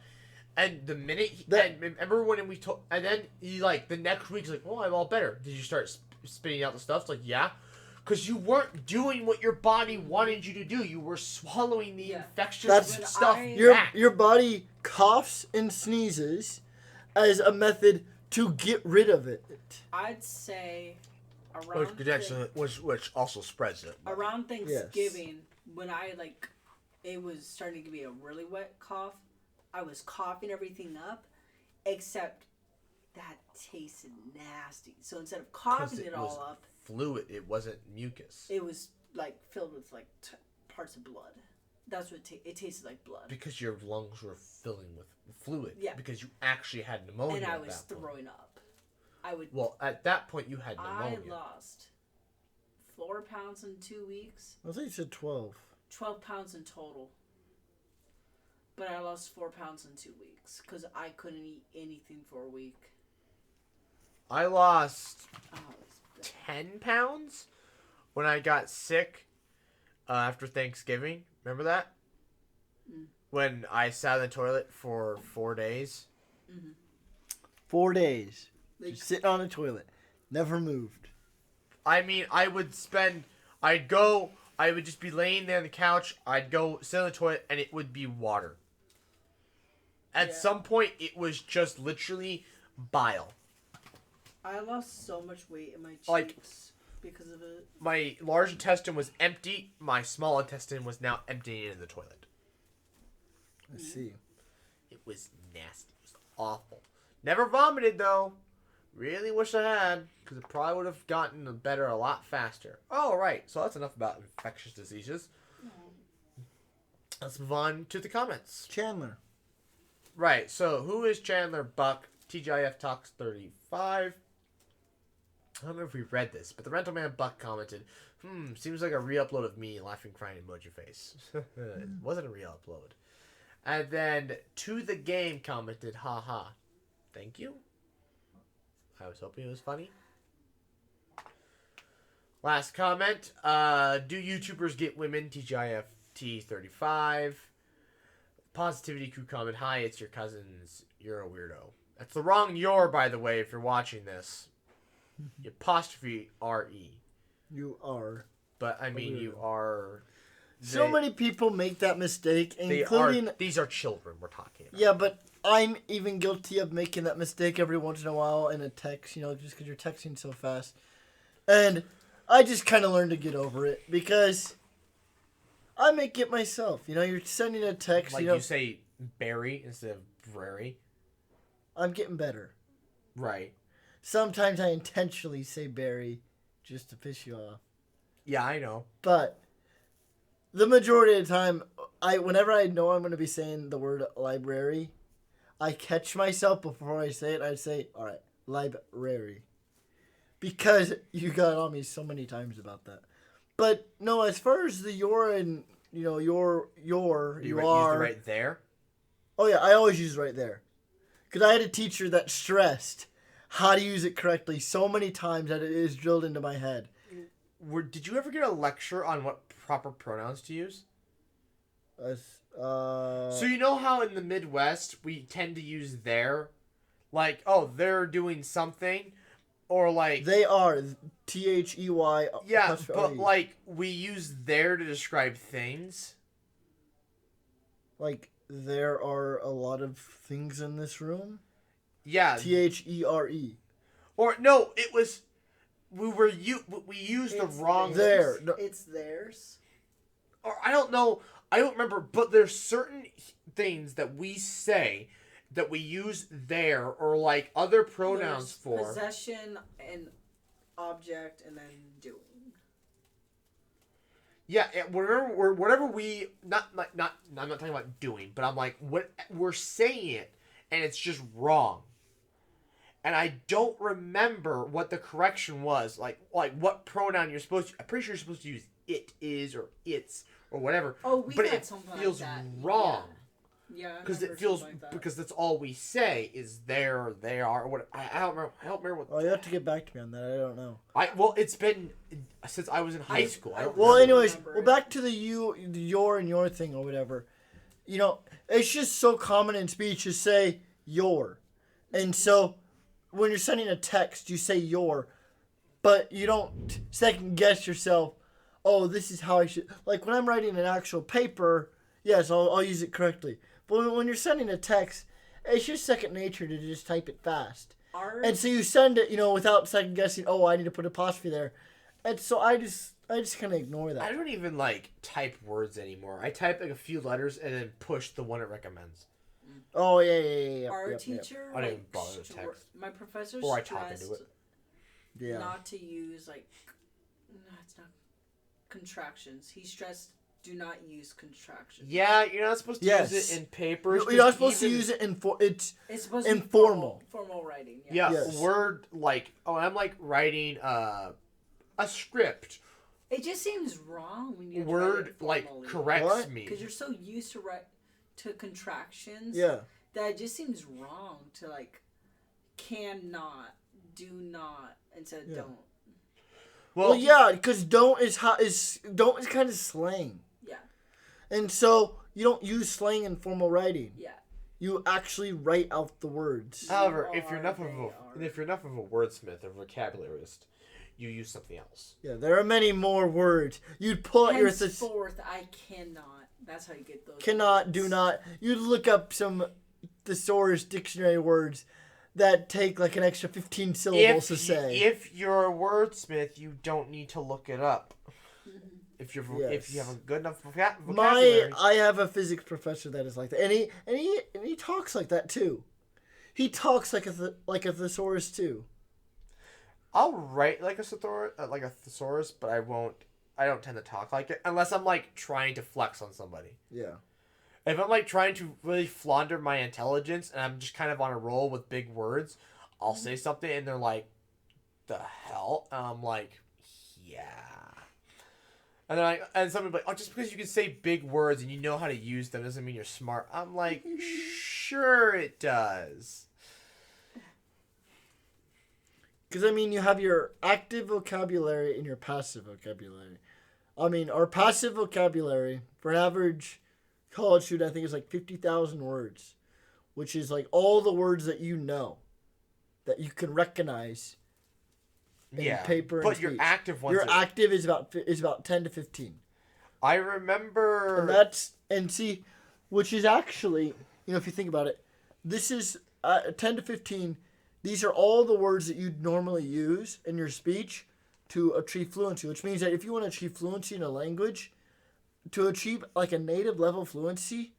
And the minute... That- and remember when we told... And then he, the next week, he's like, oh, I'm all better. Did you start spitting out the stuff? It's like, yeah. Because you weren't doing what your body wanted you to do. You were swallowing the Yeah. infectious That's- stuff Your back. your body coughs and sneezes as a method to get rid of it. I'd say around Which also spreads it. around Thanksgiving when it was starting to be a really wet cough. I was coughing everything up, except that tasted nasty. So instead of coughing it all up, Fluid. It wasn't mucus. it was filled with parts of blood. That's what it tasted like blood. Because your lungs were filling with fluid. Yeah. Because you actually had pneumonia. And I at was that point. throwing up. I would. Well, at that point, you had pneumonia. I lost 4 pounds in 2 weeks. I think you said 12. 12 pounds in total. But I lost 4 pounds in 2 weeks because I couldn't eat anything for a week. I lost Oh, it was bad. 10 pounds when I got sick after Thanksgiving. Remember that? When I sat in the toilet for 4 days. 4 days. Like- Just sitting on the toilet. Never moved. I mean, I would just be laying there on the couch. I'd go sit on the toilet, and it would be water. At Yeah. some point, it was just literally bile. I lost so much weight in my cheeks Like- because of it. My large intestine was empty. My small intestine was now emptying into the toilet. I see. It was nasty. It was awful. Never vomited, though. Really wish I had, because it probably would have gotten better a lot faster. Oh, right. So that's enough about infectious diseases. Let's move on to the comments. Chandler. Right. So who is Chandler Buck? TGIF Talks 35. I don't know if we read this, but the Rental Man Buck commented, seems like a re-upload of me laughing, crying emoji face. It wasn't a re-upload. And then To The Game commented, haha, Thank you. I was hoping it was funny. Last comment. Do YouTubers get women? TGIF T35. Positivity Crew comment. Hi, it's your cousins. You're a weirdo. That's the wrong "your," by the way, if you're watching this. Apostrophe R-E. You are. But, I mean, you are... So many people make that mistake, including... These are children we're talking about. Yeah, but I'm even guilty of making that mistake every once in a while in a text, just because you're texting so fast. And I just kind of learned to get over it, because I make it myself. You're sending a text, Like you say Barry instead of Brary. I'm getting better. Right. Sometimes I intentionally say Barry just to piss you off. Yeah, I know. But the majority of the time, whenever I know I'm going to be saying the word library, I catch myself before I say it. I say, all right, library. Because you got on me so many times about that. But no, as far as the your and, you Use the are. right there? Oh, yeah, I always use right there. Because I had a teacher that stressed how to use it correctly so many times that it is drilled into my head. Did you ever get a lecture on what proper pronouns to use? So you know how in the Midwest we tend to use their? Like, oh, they're doing something. Or like... They are. T-H-E-Y. Yeah, but like, we use their to describe things. Like, there are a lot of things in this room? Yeah. T-H-E-R-E. Or, no, it was... We used the wrong... There. No. It's theirs. Or I don't know. I don't remember. But there's certain things that we say that we use there or like other pronouns There's for. possession and object and then doing. Yeah, whatever we not. I'm not talking about doing, but I'm like what we're saying it, and it's just wrong. And I don't remember what the correction was. Like what pronoun you're supposed to... I'm pretty sure you're supposed to use it is or it's or whatever. Oh, we but got it something feels like that. wrong. Yeah. Because it feels... because that's all we say is there, they are, or what... I don't remember what... Oh, you have to get back to me on that. I don't know. Well, it's been since I was in high school. I don't Well, remember. anyways, back to the your and your thing or whatever. It's just so common in speech to say your. And so... when you're sending a text, you say your, but you don't second guess yourself. Oh, this is how I should. Like when I'm writing an actual paper, yes, I'll use it correctly. But when you're sending a text, it's just second nature to just type it fast. And so you send it, without second guessing. Oh, I need to put apostrophe there, and so I just kind of ignore that. I don't even type words anymore. I type a few letters and then push the one it recommends. Oh yeah. Our teacher, I don't even bother with text. my professor Or I talk into stressed it. Yeah. not to use no, it's not contractions. He stressed do not use contractions. Yeah, you're not supposed to use it in papers. You're not supposed to use it in it's supposed informal. to be formal writing. Yeah, Yes. word I'm writing a script. It just seems wrong when you Word corrects What? me. because you're so used to contractions. Yeah. That it just seems wrong to cannot, do not instead of don't. Well, yeah, because don't is kind of slang. Yeah. And so you don't use slang in formal writing. Yeah. You actually write out the words. However, if you're enough of a wordsmith or vocabulariist, you use something else. Yeah, there are many more words. You'd pull out your Henceforth, I cannot. That's how you get those. Cannot, words. do not. You'd look up some thesaurus dictionary words that take an extra 15 syllables to say. If you're a wordsmith, you don't need to look it up. If you have a good enough vocabulary. I have a physics professor that is like that, and he talks like that too. He talks like a thesaurus too. I'll write like a thesaurus, but I don't tend to talk like it unless I'm trying to flex on somebody. Yeah. If I'm trying to really flaunder my intelligence and I'm just kind of on a roll with big words, I'll say something and they're like, "The hell?" And I'm like, "Yeah." And then somebody's like, "Oh, just because you can say big words and you know how to use them doesn't mean you're smart." I'm like, "Sure it does." Because, I mean, you have your active vocabulary and your passive vocabulary. I mean, our passive vocabulary, for an average college student, I think is like 50,000 words, which is like all the words that you know, that you can recognize in paper and but speech. your active ones. Your active is about 10 to 15. I remember. Which is actually, if you think about it, this is 10 to 15. These are all the words that you'd normally use in your speech to achieve fluency, which means that if you want to achieve fluency in a language, to achieve like a native level fluency,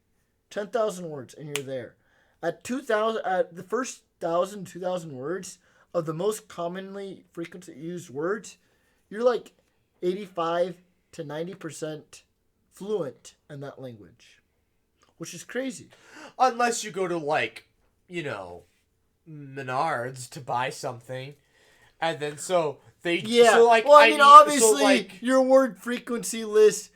10,000 words and you're there. At the first 2,000 words of the most commonly frequently used words, you're like 85 to 90% fluent in that language, which is crazy. Unless you go to Menards to buy something, and then obviously your word frequency list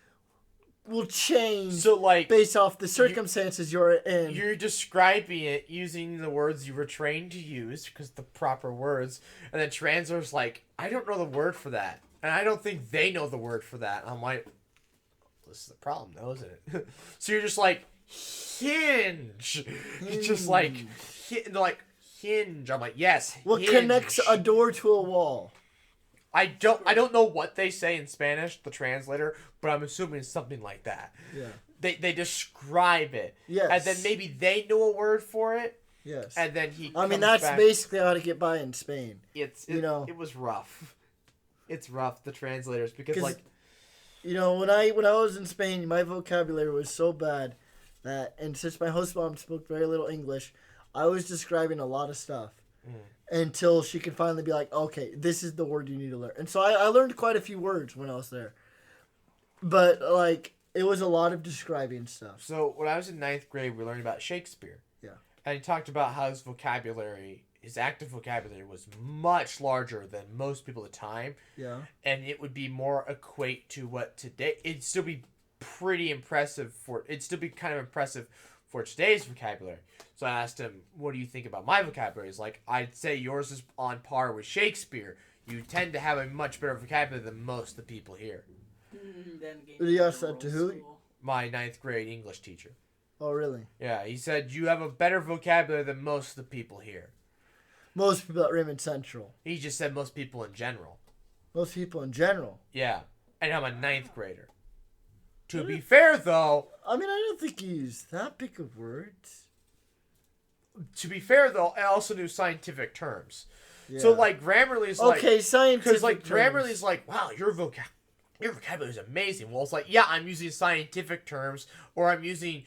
will change based off the circumstances you're in. You're describing it using the words you were trained to use because the proper words, and then translator's like, I don't know the word for that, and I don't think they know the word for that. I'm like, this is the problem, though, isn't it? So you're just like, hinge. It's just like, hinge. I'm like, yes. What hinge. connects a door to a wall? I don't know what they say in Spanish, the translator, but I'm assuming it's something like that. Yeah. They describe it. Yes. And then maybe they know a word for it. Yes. And then he. That's back. basically how to get by in Spain. It was rough. It's rough, the translators, because when I was in Spain, my vocabulary was so bad that, and since my host mom spoke very little English, I was describing a lot of stuff until she could finally be like, okay, this is the word you need to learn. And so I learned quite a few words when I was there. But, it was a lot of describing stuff. So when I was in 9th grade, we learned about Shakespeare. Yeah. And he talked about how his active vocabulary was much larger than most people at the time. Yeah. And it would be more equate to what today, it'd still be pretty impressive kind of impressive for today's vocabulary. So I asked him, what do you think about my vocabulary? He's like, I'd say yours is on par with Shakespeare. You tend to have a much better vocabulary than most of the people here. Did you ask that to who? My 9th grade English teacher. Oh, really? Yeah, he said, you have a better vocabulary than most of the people here. Most people at Raymond Central. He just said most people in general. Most people in general? Yeah, and I'm a 9th grader. To be fair, though... I don't think he used that big of words. To be fair, though, I also knew scientific terms. Yeah. So, Grammarly's like... Okay, scientific terms. Because, Grammarly's like, wow, your vocabulary is amazing. Well, it's like, yeah, I'm using scientific terms, or I'm using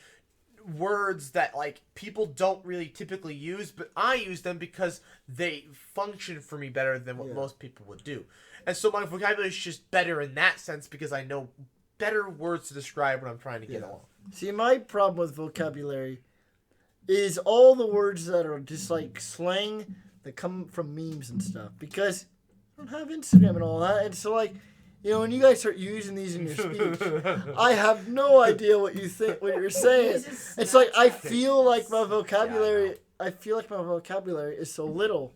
words that, people don't really typically use, but I use them because they function for me better than what most people would do. And so my vocabulary is just better in that sense because I know better words to describe what I'm trying to get along. See, my problem with vocabulary is all the words that are just slang that come from memes and stuff, because I don't have Instagram and all that, and so when you guys start using these in your speech, I have no idea what you think, what you're saying. It's I feel like my vocabulary is so little,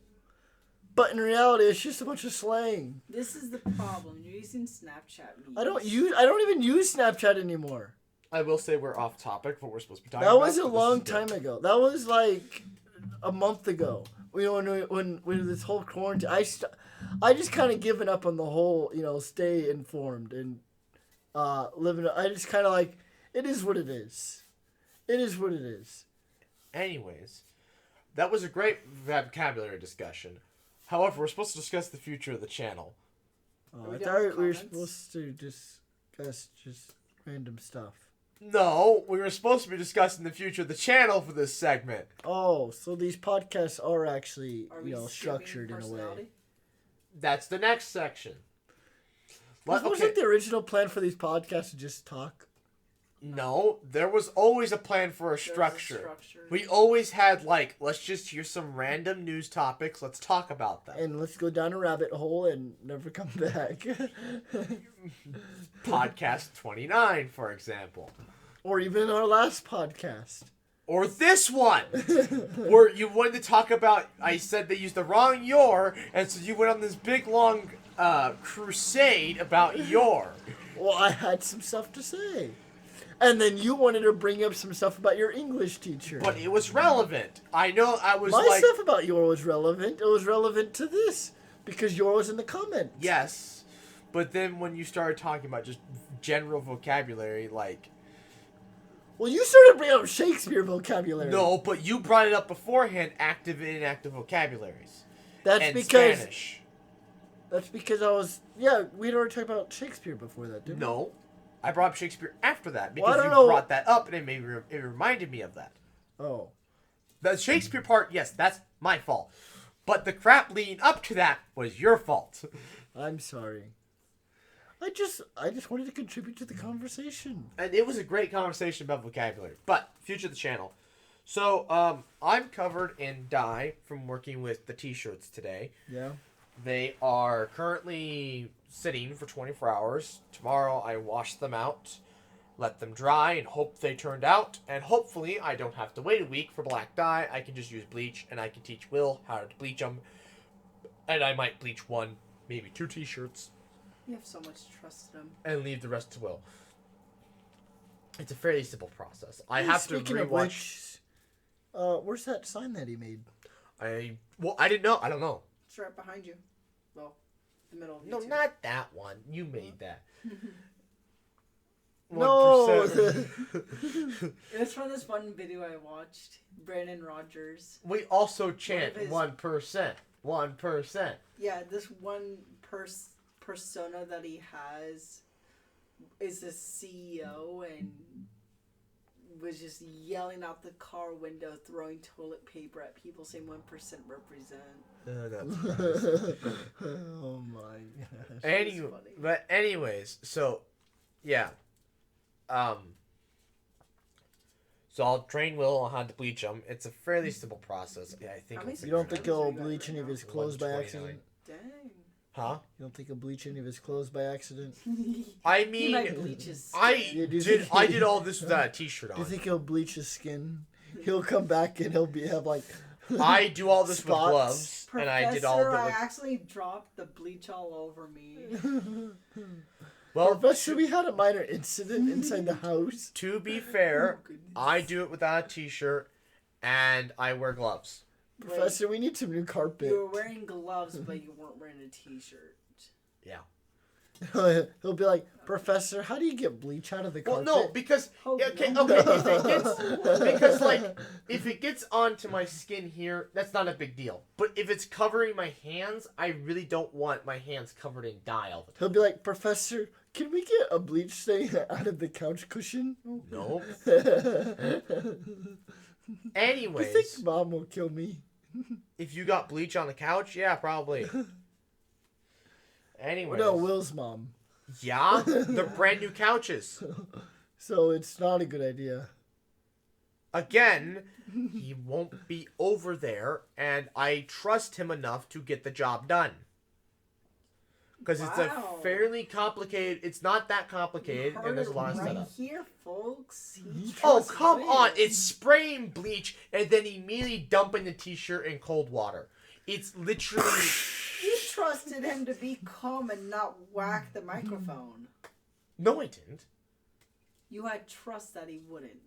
but in reality, it's just a bunch of slang. This is the problem. You're using Snapchat memes. I don't even use Snapchat anymore. I will say we're off topic, what we're supposed to be talking about. That was a long time ago. That was a month ago. When this whole quarantine, I just kind of given up on the whole, stay informed and living. I just kind of it is what it is. It is what it is. Anyways, that was a great vocabulary discussion. However, we're supposed to discuss the future of the channel. I thought we were supposed to discuss just random stuff. No, we were supposed to be discussing the future of the channel for this segment. Oh, so these podcasts are actually, structured in a way. That's the next section. Wasn't the original plan for these podcasts to just talk? No, there was always a plan for a structure. We always had let's just hear some random news topics. Let's talk about them. And let's go down a rabbit hole and never come back. Podcast 29, for example. Or even our last podcast. Or this one, where you wanted to talk about, I said they used the wrong your, and so you went on this big, long crusade about your. Well, I had some stuff to say. And then you wanted to bring up some stuff about your English teacher. But it was relevant. I know I was My like... stuff about your was relevant. It was relevant to this. Because your was in the comments. Yes. But then when you started talking about just general vocabulary, like... Well, you started bringing up Shakespeare vocabulary. No, but you brought it up beforehand, active and inactive vocabularies. That's and because... Spanish. That's because I was... Yeah, we'd already talked about Shakespeare before that, didn't we? No. I brought up Shakespeare after that because Well, I don't you know. brought that up and it reminded me of that. Oh. The Shakespeare part, yes, that's my fault. But the crap leading up to that was your fault. I'm sorry. I just wanted to contribute to the conversation. And it was a great conversation about vocabulary. But, future of the channel. So, I'm covered in dye from working with the t-shirts today. Yeah. They are currently sitting for 24 hours. Tomorrow I wash them out, let them dry, and hope they turned out. And hopefully I don't have to wait a week for black dye. I can just use bleach, and I can teach Will how to bleach them. And I might bleach one, maybe 2 t-shirts, You have so much trust in him. and leave the rest to Will. It's a fairly simple process. I have to Speaking of rewatch. which, where's that sign that he made? I didn't know. I don't know. It's right behind you. Well, the middle of you No, two. not that one. You made that. No. 1%. It's from this one video I watched. Brandon Rogers. We also chant his- 1%. 1%. Yeah, this one persona that he has is the CEO and was just yelling out the car window, throwing toilet paper at people, saying 1% represent. Oh my gosh. Anyway, funny. but anyways, so yeah, so I'll train Will on how to bleach them. It's a fairly simple process. Yeah, I think. How many You don't subscribers think he'll you got bleach right any of now? his clothes by 129. accident? Dang. Huh? You don't think he'll bleach any of his clothes by accident? I He might mean, bleach his I skin. Yeah, do you did. think- I did all this without a t-shirt Do you on. think he'll bleach his skin? He'll come back and he'll have like... I do all this with Spots. gloves, and I did all of it Professor, I with. actually dropped the bleach all over me. Well, Professor, we had a minor incident inside the house. to be fair, Oh, goodness. I do it without a t-shirt, and I wear gloves. Professor, we need some new carpet. You were wearing gloves, but you weren't wearing a t-shirt. Yeah. He'll be like, Professor, how do you get bleach out of the Well, carpet? no, because Oh, okay, no. okay, if it gets because like if it gets onto my skin here, that's not a big deal. But if it's covering my hands, I really don't want my hands covered in dye all the time. He'll be like, Professor, can we get a bleach stain out of the couch cushion? No. I Anyways, think Mom will kill me. if you got bleach on the couch, yeah, probably. Anyways, No, Will's mom. yeah, they're brand new couches. So it's not a good idea. Again, he won't be over there, and I trust him enough to get the job done. Because it's a Wow. fairly complicated. It's not that complicated, and there's a lot of right setup. here, folks. He Oh, trusts come Will. on. It's spraying bleach and then immediately dumping the t-shirt in cold water. It's literally... You trusted him to be calm and not whack the microphone. No, I didn't. You had trust that he wouldn't.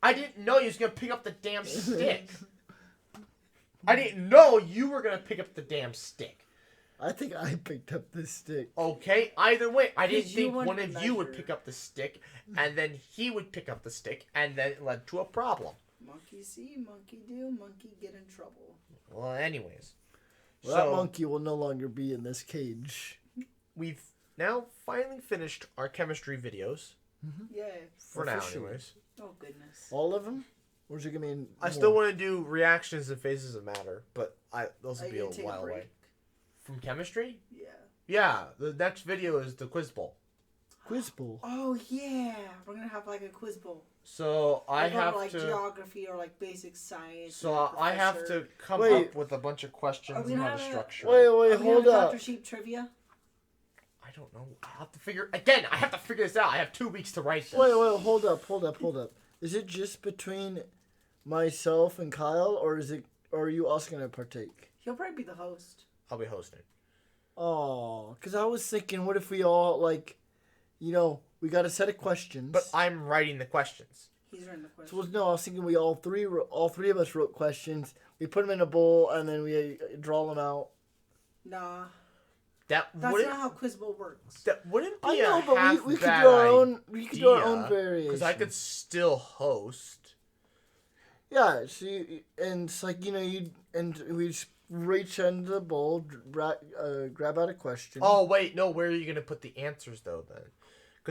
I didn't know you was going to pick up the damn stick. I didn't know you were going to pick up the damn stick. I think I picked up this stick. Okay, either way, I didn't Because you think wanted one to of you would measure. pick up the stick, and then he would pick up the stick, and then it led to a problem. Monkey see, monkey do, monkey get in trouble. Well, anyways. Well, that So, monkey will no longer be in this cage. we've now finally finished our chemistry videos. Yay. For now, Officially. anyways. Oh, goodness. All of them? Or is it going to be I still want to do reactions and phases of matter, but those Are will you be gonna a take while break? away. From chemistry? Yeah. Yeah, the next video is the quiz bowl. Quiz Bowl. Oh, yeah. We're going to have like a quiz bowl. So I Like on, have like to. geography or like basic science. So and I have professor. to come Wait. up with a bunch of Are questions we and how gonna to have a- structure. Wait, it. wait, Are we hold gonna have up. Dr. Sheep trivia? I don't know. I have to figure again. I have to figure this out. I have 2 weeks to write this. Wait, hold up. Is it just between myself and Kyle, or are you also gonna partake? He'll probably be the host. I'll be hosting. Oh, because I was thinking, what if we all we got a set of questions. But I'm writing the questions. He's running the question. So no, I was thinking we all three of us wrote questions. We put them in a bowl and then we draw them out. Nah, That's that's not how Quiz Bowl works. That wouldn't be I know, a but half we could bad do our own. We could do our own idea, variation. because I could still host. Yeah, so and it's like we just reach into the bowl, grab out a question. Oh wait, no. Where are you gonna put the answers though?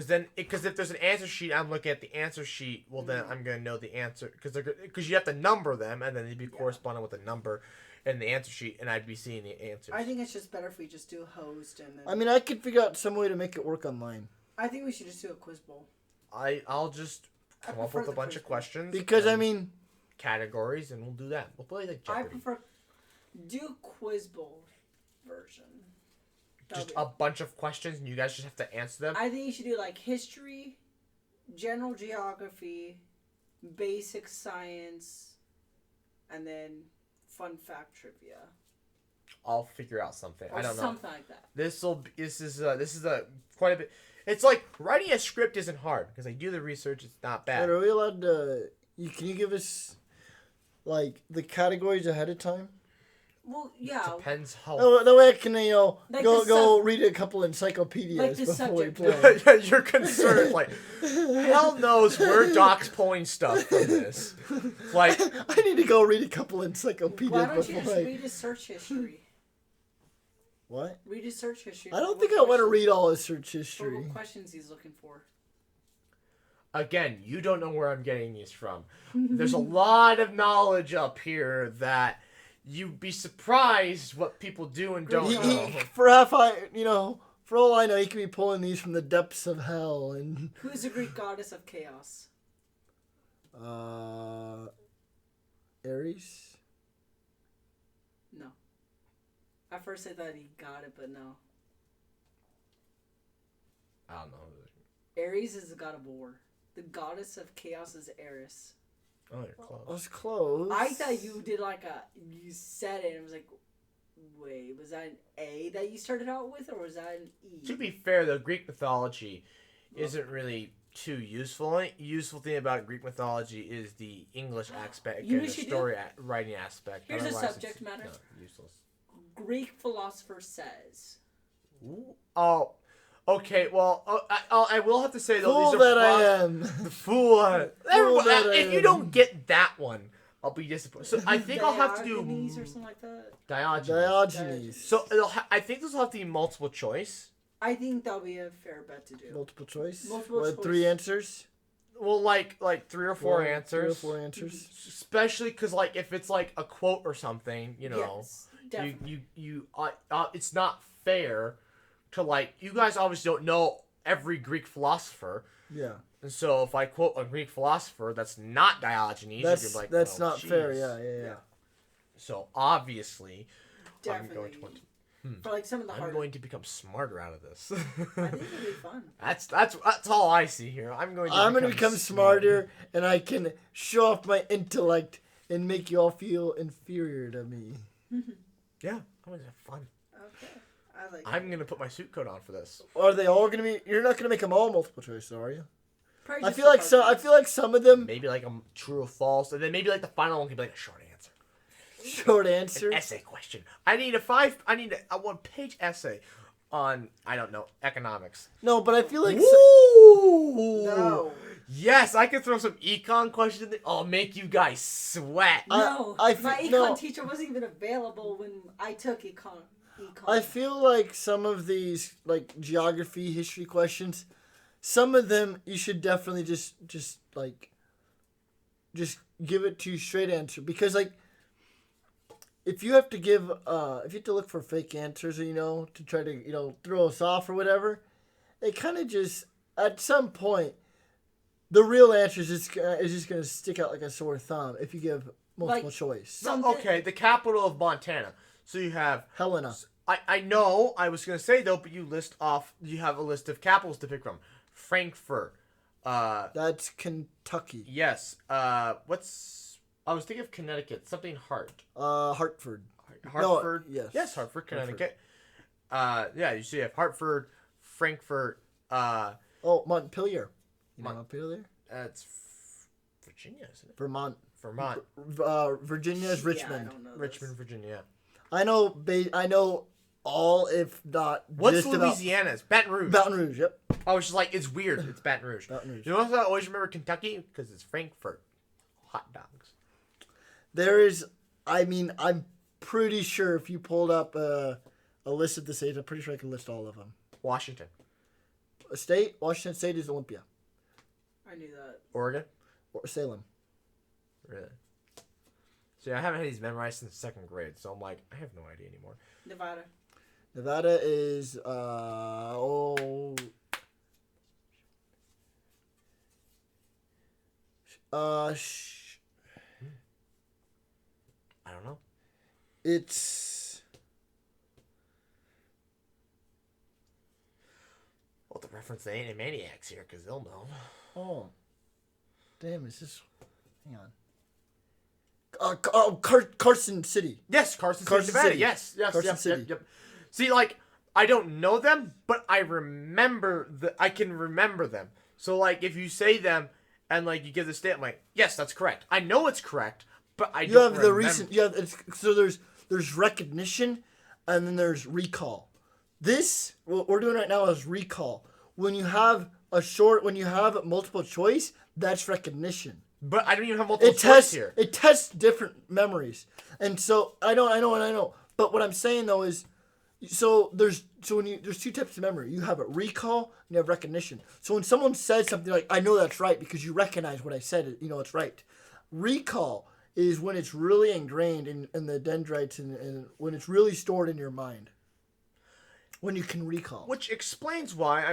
Then, because if there's an answer sheet, I'm looking at the answer sheet. Well, then I'm gonna know the answer because you have to number them and then they'd be corresponding with the number in the answer sheet, and I'd be seeing the answers. I think it's just better if we just do a host and then. I mean, I could figure out some way to make it work online. I think we should just do a Quiz Bowl. I'll just I come up prefer with a the bunch quiz of bowl. questions Because I and mean, categories, and we'll do that. We'll play like I Jeopardy. prefer do Quiz Bowl version. Just a bunch of questions, and you guys just have to answer them. I think you should do like history, general geography, basic science, and then fun fact trivia. I'll figure out something. Or I don't know. something like that. This is quite a bit. It's like writing a script isn't hard because I do the research. It's not but bad. are we allowed to? Can you give us like the categories ahead of time? Well, yeah. Depends how. Oh, that way I can Like go read a couple encyclopedias Like the before we subject. play. You're concerned. Like, hell knows where Doc's pulling stuff from this. Like, I need to go read a couple encyclopedias Why don't you before just I. read his search history? What? Read his search history. I don't for think what I want to questions- read all his search for history. what questions he's looking for. again, you don't know where I'm getting these from. There's a lot of knowledge up here that you'd be surprised what people do and don't know. For all I know, he could be pulling these from the depths of hell. And Who's the Greek goddess of chaos? Ares. No. At first I thought he got it, but no. I don't know. Ares is the god of war. The goddess of chaos is Eris. Oh, you're close. I was close. I thought you did you said it and I was like, wait, was that an A that you started out with or was that an E? To be fair, though, Greek mythology isn't really too useful. The only useful thing about Greek mythology is the English aspect You know and the what you do? story writing aspect. Here's a Otherwise, subject it's, matter. no, useless. Greek philosopher says. Ooh. Oh, okay. Well, I will have to say though, Fool these are that I am. the fool. Fool that I If you am. don't get that one, I'll be disappointed. So I think I'll have to Diogenes do or something like that. Diogenes. Diogenes. So I think this will have to be multiple choice. I think that'll be a fair bet to do. Multiple choice. Multiple What, choice. 3 answers? Well, like 3 or 4 3 answers. or 4 answers. Especially because if it's like a quote or something, Yes, definitely. it's not fair to you guys obviously don't know every Greek philosopher, Yeah. and so if I quote a Greek philosopher that's not Diogenes, That's you're like, that's oh, not fair. jeez. Yeah. So obviously, Definitely. I'm going to want to. For some of the I'm harder. going to become smarter out of this. I think it'll be fun. that's all I see here. I'm going to become smarter, and I can show off my intellect and make you all feel inferior to me. Yeah, I'm going to have fun. Okay. I like I'm going to put my suit coat on for this. Are they all gonna be? You're not gonna make them all multiple choice, are you? Probably I just feel the like hard so. I ones. feel like some of them Maybe like a true or false, and then maybe the final one could be like a short answer. short answer. An essay question. I need a 1-page essay on, I don't know, economics. No, but I feel like Ooh! No. Yes, I could throw some econ questions in there. I'll make you guys sweat. No. I My fe- econ no. teacher wasn't even available when I took econ. I feel like some of these geography, history questions, some of them you should definitely just give it to straight answer because if you have to if you have to look for fake answers or to try to throw us off or whatever, it kind of just at some point the real answer is just gonna stick out like a sore thumb if you give multiple choice. Something- Okay, the capital of Montana. So you have Helena. I know I was gonna say though, but you have a list of capitals to pick from. Frankfurt. That's Kentucky. Yes. What's I was thinking of Connecticut. Something Hart. Hartford. Hartford. No, yes. Yes, Hartford, Connecticut. Yeah, you see, you have Hartford, Frankfurt. Montpelier. You know Montpelier? It's Virginia, isn't it? Vermont. Virginia is Richmond. I don't know Richmond, Virginia. I know all, if not What's just Louisiana's? Baton Rouge. Baton Rouge, yep. I was just like, it's weird. It's Baton Rouge. Baton Rouge. You know what I always remember Kentucky? Because it's Frankfurt. Hot dogs. I'm pretty sure if you pulled up a list of the states, I'm pretty sure I can list all of them. Washington. Washington State is Olympia. I knew that. Oregon. Or Salem. Really? See, I haven't had these memorized since 2nd grade, so I'm like, I have no idea anymore. Nevada is I don't know. It's Well, to reference the Animaniacs here, because they'll know. damn, is this? Hang on. Carson City. Yes, Carson City, Nevada. City. Yes, Carson City. Yep. See, like, I don't know them, but I can remember them. So, like, if you say them and, like, you give the state, I'm like, yes, that's correct. I know it's correct, but I don't remember. So there's recognition, and then there's recall. What we're doing right now is recall. When you have multiple choice, that's recognition. But I don't even have multiple choice here. It tests different memories, and so I know. But what I'm saying though is, there's two types of memory. You have a recall and you have recognition. So when someone says something like, I know that's right because you recognize what I said, you know it's right. Recall is when it's really ingrained in the dendrites and when it's really stored in your mind. When you can recall. Which explains why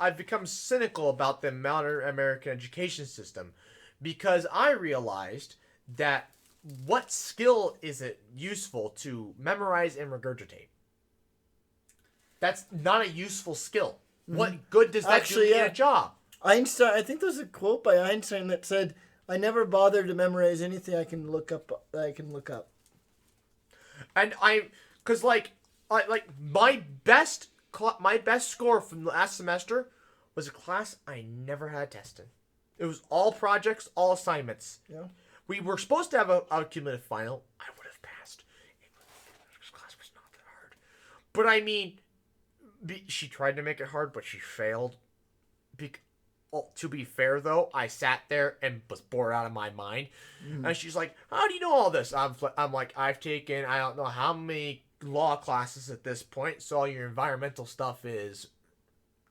I've become cynical about the modern American education system. Because I realized that what skill is it useful to memorize and regurgitate? That's not a useful skill. What good does that do in a job? Einstein, I think there's a quote by Einstein that said, I never bother to memorize anything I can look up. And because my best score from the last semester was a class I never had a test in. It was all projects, all assignments. Yeah. We were supposed to have a cumulative final. I would have passed. This class was not that hard. But I mean, she tried to make it hard, but she failed. To be fair, though, I sat there and was bored out of my mind. And she's like, how do you know all this? I'm like, I've taken, I don't know how many law classes at this point, so all your environmental stuff is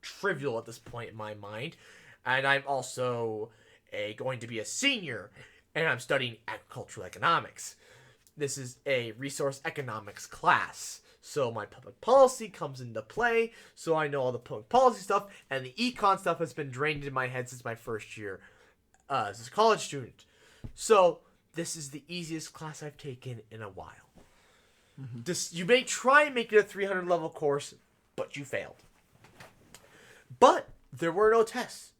trivial at this point in my mind. And I'm also going to be a senior, and I'm studying agricultural economics. This is a resource economics class. So my public policy comes into play, so I know all the public policy stuff, and the econ stuff has been drained in my head since my first year as a college student. So this is the easiest class I've taken in a while. You may try and make it a 300 level course, but you failed. But there were no tests.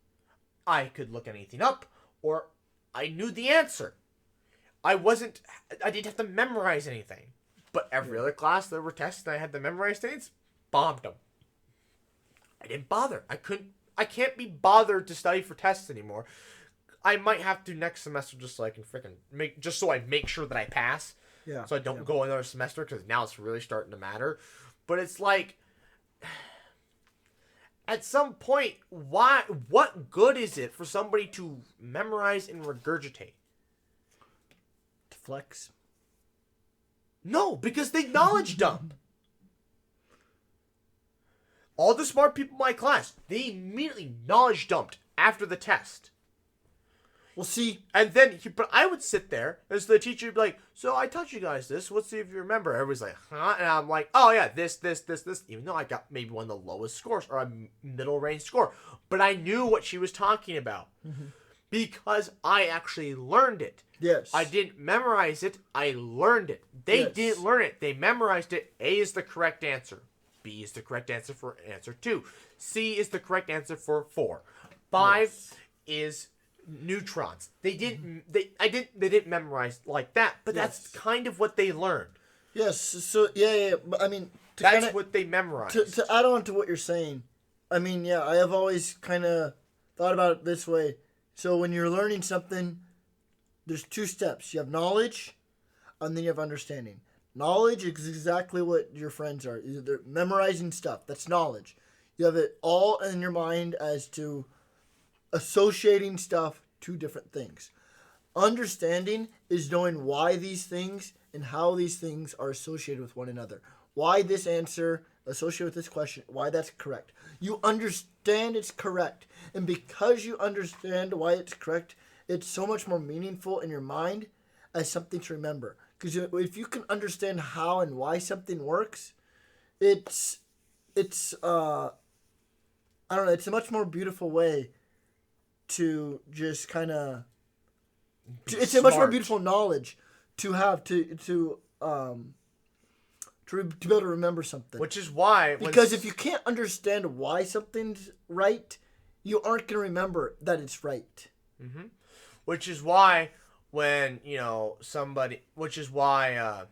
I could look anything up, or I knew the answer. I didn't have to memorize anything. But every other class there were tests and I had to memorize things, bombed them. I didn't bother. I can't be bothered to study for tests anymore. I might have to next semester just so I can just so I make sure that I pass. Yeah. So I don't go another semester, because now it's really starting to matter. But it's like, at some point, what good is it for somebody to memorize and regurgitate? To flex. No, because they knowledge dump. All the smart people in my class, they immediately knowledge dumped after the test. Well, see, and then, but I would sit there, and so the teacher would be like, so I taught you guys this, let's see if you remember. Everybody's like, huh? And I'm like, oh yeah, this, even though I got maybe one of the lowest scores, or a middle range score. But I knew what she was talking about. Because I actually learned it. Yes. I didn't memorize it, I learned it. They didn't learn it, they memorized it. A is the correct answer. B is the correct answer for answer 2. C is the correct answer for 4. 5 is neutrons. They didn't memorize like that, but that's kind of what they learned. Yes. So yeah. But I mean, That's what they memorized. To add on to what you're saying, I mean, yeah, I have always kind of thought about it this way. So when you're learning something, there's 2 steps. You have knowledge, and then you have understanding. Knowledge is exactly what your friends are. They're memorizing stuff. That's knowledge. You have it all in your mind as to associating stuff to different things. Understanding is knowing why these things and how these things are associated with one another. Why this answer associated with this question, why that's correct. You understand it's correct. And because you understand why it's correct, it's so much more meaningful in your mind as something to remember. Because if you can understand how and why something works, it's I don't know, it's a much more beautiful way to just kind of it's a much more beautiful knowledge to have to be able to remember something. Which is why... Because if you can't understand why something's right, you aren't going to remember that it's right. Mm-hmm. Which is why when, somebody... Which is why,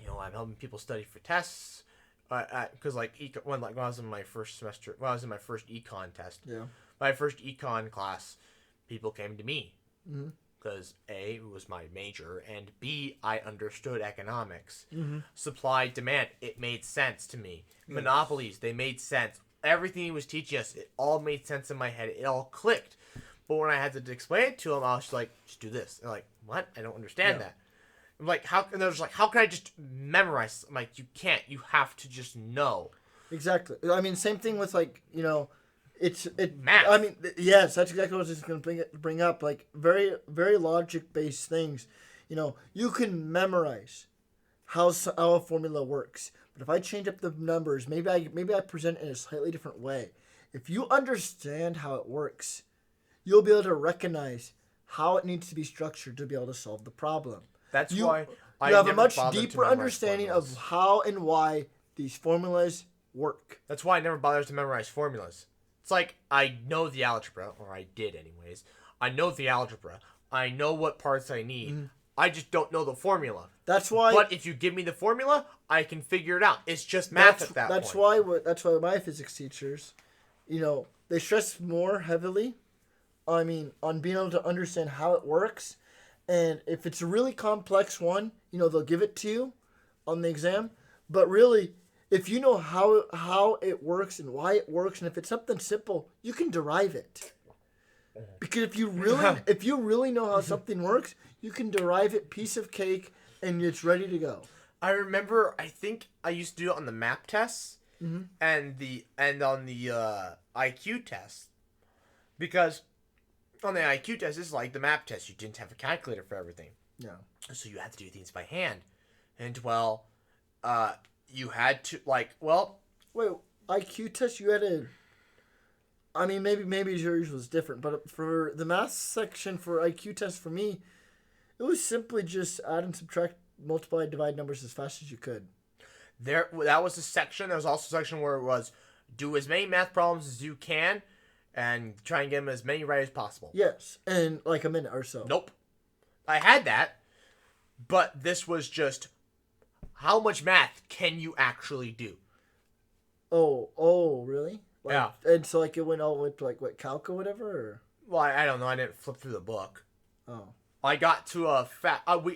I'm helping people study for tests. Because, when I was in my first semester... When I was in my first econ test. Yeah. My first econ class, people came to me. Mm-hmm. Because A, it was my major, and B, I understood economics. Mm-hmm. Supply, demand, it made sense to me. Monopolies, they made sense. Everything he was teaching us, it all made sense in my head. It all clicked. But when I had to explain it to him, I was just like, just do this. They're like, what? I don't understand that. I'm like, how? And they're just like, how can I just memorize? I'm like, you can't. You have to just know. Exactly. I mean, same thing with It's math. I mean, yes, that's exactly what I was going to bring up. Like very, very logic based things. You can memorize how a formula works, but if I change up the numbers, maybe I present it in a slightly different way. If you understand how it works, you'll be able to recognize how it needs to be structured to be able to solve the problem. That's why you have a much deeper understanding of how and why these formulas work. That's why I never bothered to memorize formulas. It's like, I know the algebra, or I did anyways. I know the algebra. I know what parts I need. Mm-hmm. I just don't know the formula. That's why. But if you give me the formula, I can figure it out. It's just math at that point. That's why my physics teachers, they stress more heavily, on being able to understand how it works. And if it's a really complex one, they'll give it to you on the exam. But really, if you know how it works and why it works, and if it's something simple, you can derive it. Because if you really know how something works, you can derive it, piece of cake, and it's ready to go. I remember, I think I used to do it on the map tests and on the IQ test. Because on the IQ test, it's like the map test. You didn't have a calculator for everything. Yeah. So you had to do things by hand. And, you had to, wait, IQ test, you had to... maybe yours was different, but for the math section for IQ test for me, it was simply just add and subtract, multiply, divide numbers as fast as you could. That was a section. There was also a section where it was do as many math problems as you can and try and get them as many right as possible. Yes, in like a minute or so. Nope. I had that, but this was just how much math can you actually do? Oh, really? Yeah. And so it went all the way to calc or whatever? Or? Well, I don't know. I didn't flip through the book. Oh. I got to a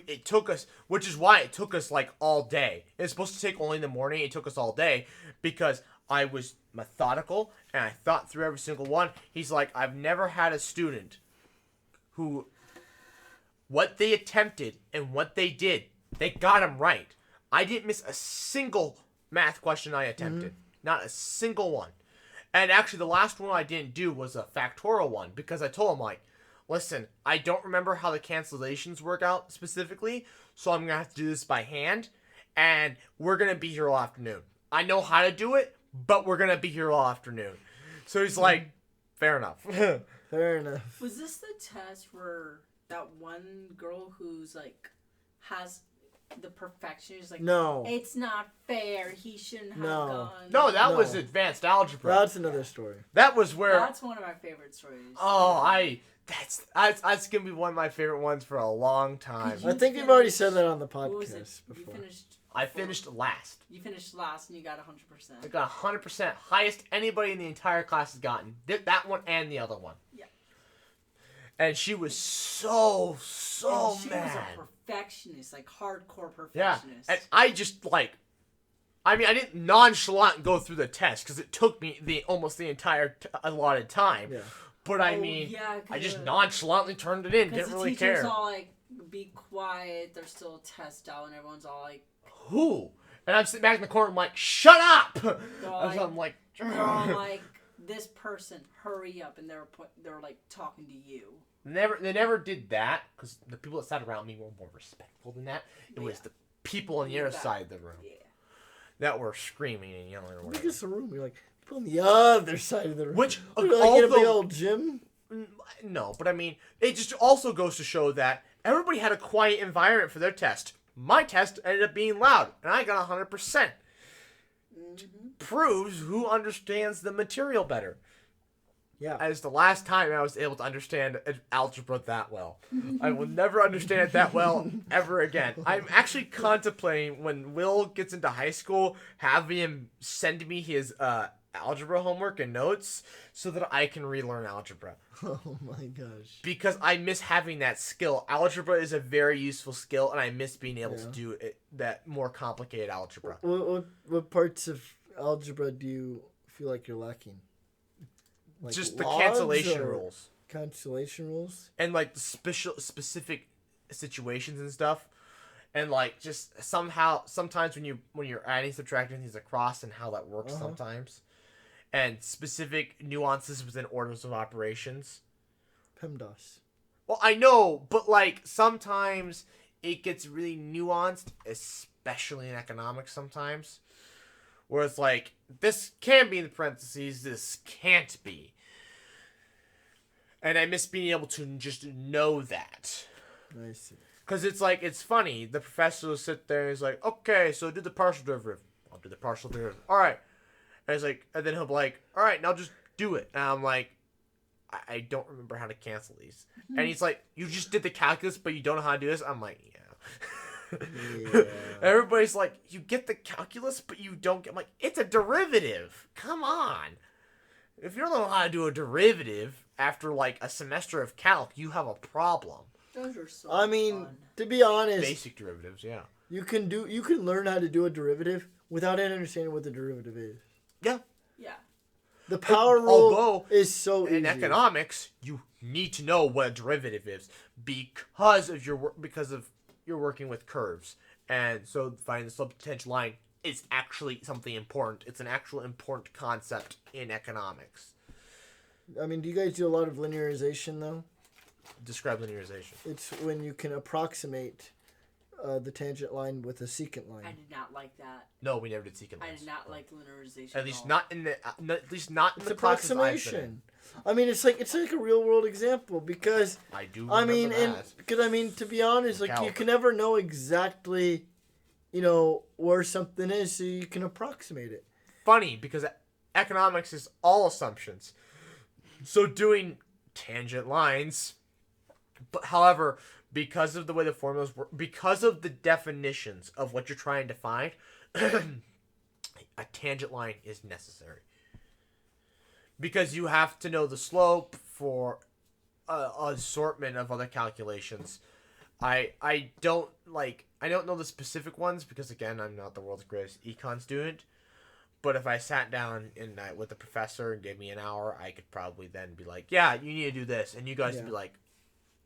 it took us, which is why it took us all day. It's supposed to take only in the morning. It took us all day because I was methodical and I thought through every single one. He's like, I've never had a student who, what they attempted and what they did, they got them right. I didn't miss a single math question I attempted. Mm-hmm. Not a single one. And actually, the last one I didn't do was a factorial one because I told him, listen, I don't remember how the cancellations work out specifically, so I'm going to have to do this by hand, and we're going to be here all afternoon. I know how to do it, but we're going to be here all afternoon. So he's like, fair enough. Fair enough. Was this the test where that one girl who's has the perfectionist, like, No. it's not fair. He shouldn't have No. gone. No, that No. was advanced algebra. That's another story. That was where. That's one of my favorite stories. That's gonna be one of my favorite ones for a long time. You I think you've already finished- said that on the What was it? podcast You before. finished. I finished last. You finished last, and you got I 100%. got 100%, highest anybody in the entire class has gotten. That one and the other one. Yeah. And she was so And she mad. was a perfectionist, like hardcore Yeah, perfectionist. and I just I didn't nonchalant go through the test because it took me almost the entire allotted time. Yeah. But Oh, I mean, yeah, I just 'cause nonchalantly turned it in. Because Didn't the really teacher's care. all like, be quiet, there's still a test out, and everyone's all like, Who? And I'm sitting back in the corner. I'm like, shut up! they're all like, I'm like, they're all like, this person, hurry up, and they're like talking to you. they never did that because the people that sat around me were more respectful than that. It was Yeah. the people on the other side of the room Yeah. that were screaming and yelling or Look whatever. at the room. You're like, people on the other side of the room. Which, You're like in a big although- old gym. No, but I mean, it just also goes to show that everybody had a quiet environment for their test. My test ended up being loud, and I got 100%. Proves who understands the material better. Yeah. As the last time I was able to understand algebra that well. I will never understand it that well ever again. I'm actually contemplating when Will gets into high school, having him send me his algebra homework and notes so that I can relearn algebra. Oh my gosh. Because I miss having that skill. Algebra is a very useful skill, and I miss being able to do that more complicated algebra. What parts of algebra do you feel like you're lacking? Like Just the logs cancellation or rules. Cancellation rules? And like the specific situations and stuff. And like just sometimes when you're adding, subtracting things across and how that works sometimes. And specific nuances within orders of operations. PEMDAS. Well, I know, but like sometimes it gets really nuanced, especially in economics sometimes. Where it's like, this can be in the parentheses, this can't be. And I miss being able to just know that. I see. Because it's like, it's funny. The professor will sit there and he's like, okay, so do the partial derivative. I'll do the partial derivative. All right. And it's like, and then he'll be like, all right, now just do it. And I'm like, I don't remember how to cancel these. And he's like, you just did the calculus, but you don't know how to do this? I'm like, yeah. Everybody's like, you get the calculus, but you don't get. I'm like, it's a derivative. Come on. If you don't know how to do a derivative after like a semester of calc, you have a problem. Those are so I mean, fun. to be honest, Basic derivatives, yeah. you can learn how to do a derivative without understanding what the derivative is. Yeah. Yeah. The power rule Although, is so in easy. economics, you need to know what a derivative is because of you're working with curves, and so finding the subtangent line is actually something important. It's an actual important concept in economics. I mean, do you guys do a lot of linearization though? Describe linearization. It's when you can approximate the tangent line with a secant line. I did not like that. No, we never did secant I lines. did not like linearization. At least all. not in the at least not in It's the classes I've been in. approximation. I mean, it's like a real world example because I do. I Remember mean, that. to be honest, like you Calc. can never know exactly, where something is, so you can approximate it. Funny because economics is all assumptions. So doing tangent lines, but however, because of the way the formulas work, because of the definitions of what you're trying to find, a tangent line is necessary. Because you have to know the slope for an assortment of other calculations. I don't know the specific ones because again I'm not the world's greatest econ student. But if I sat down with the professor and gave me an hour, I could probably then be like, yeah, you need to do this. And you guys would be like,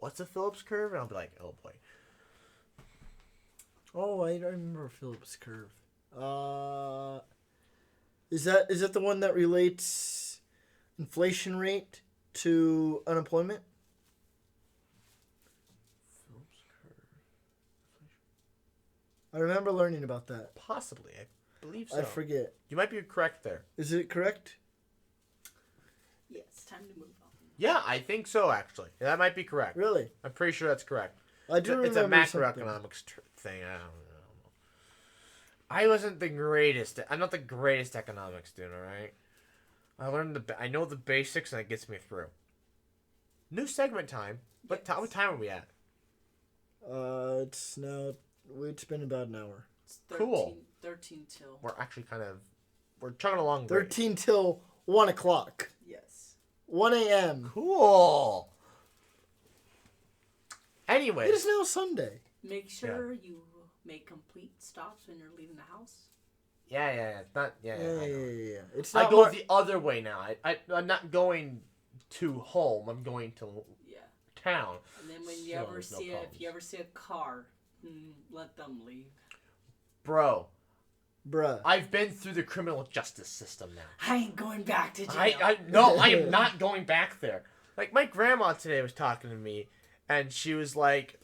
what's a Phillips curve? And I'll be like, oh boy. Oh, I don't remember Phillips curve. Is that the one that relates inflation rate to unemployment? Phillips curve. I remember learning about that. Possibly. I believe so. I forget. You might be correct there. Is it correct? Yeah, it's time to move on. Yeah, I think so, actually. That might be correct. Really? I'm pretty sure that's correct. I do It's a remember something. macroeconomics thing. I don't know. I wasn't the greatest. I'm not the greatest economics student, all right? I know the basics, and it gets me through. New segment time. What time are we at? It's been about an hour. It's Cool. 13 till. We're chugging along great. 13 till 1 o'clock. Yes. 1 a.m. Cool. Anyways. It is now Sunday. Make sure you make complete stops when you're leaving the house. Yeah. It's not. Yeah. Yeah. It's I not go more- the other way now. I'm not going to home. I'm going to town. And then when you So ever there's no see if you problems. ever see a car, let them leave. Bro, Bruh. I've been through the criminal justice system now. I ain't going back to jail. I am not going back there. Like, my grandma today was talking to me, and she was like,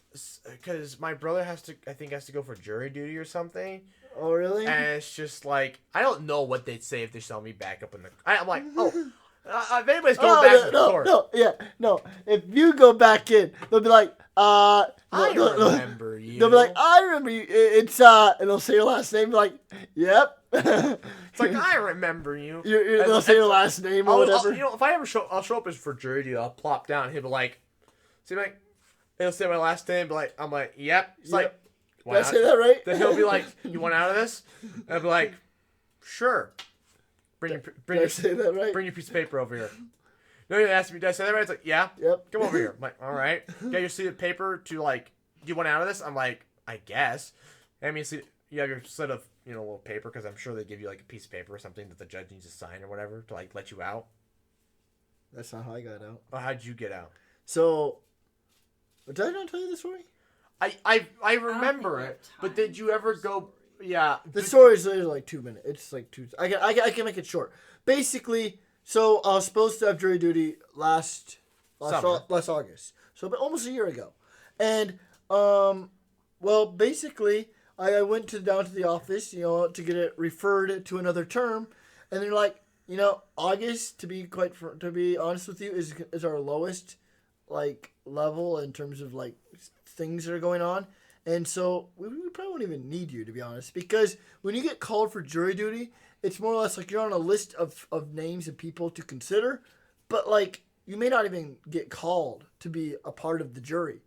because my brother has to go for jury duty or something. Oh, really? And it's just like, I don't know what they'd say if they saw me back up in the. I'm like, if anybody's going back to the court. No. If you go back in, they'll be like, I remember you. They'll be like, I remember you. It's and they'll say your last name. Like, yep. It's like, I remember you. They'll say your last name or whatever. If I ever I'll show up as for jury duty. I'll plop down. He'll be like, he'll say my last name. I'm like, yep. It's like, did I say that right? Then he'll be like, you want out of this? And I'll be like, sure. Bring Did I say that right? your piece of paper over here. No, he asked me, did I say that right? It's like, yeah. Yep. Come over here. I'm like, all right. Got your sheet of paper to like, do you want out of this? I'm like, I guess. I mean, you have your set of, little paper, because I'm sure they give you like a piece of paper or something that the judge needs to sign or whatever to like let you out. That's not how I got out. Or how'd you get out? So, did I not tell you the story? I remember it, but did you ever go? Yeah. The story is literally like 2 minutes. It's like two. I can make it short. Basically, so I was supposed to have jury duty last August, so almost a year ago, and well, basically, I went down to the office, to get it referred to another term, and they're like, August, to be honest with you, is our lowest like level in terms of like things that are going on. And so we probably won't even need you, to be honest, because when you get called for jury duty, it's more or less like you're on a list of names of people to consider, but like you may not even get called to be a part of the jury.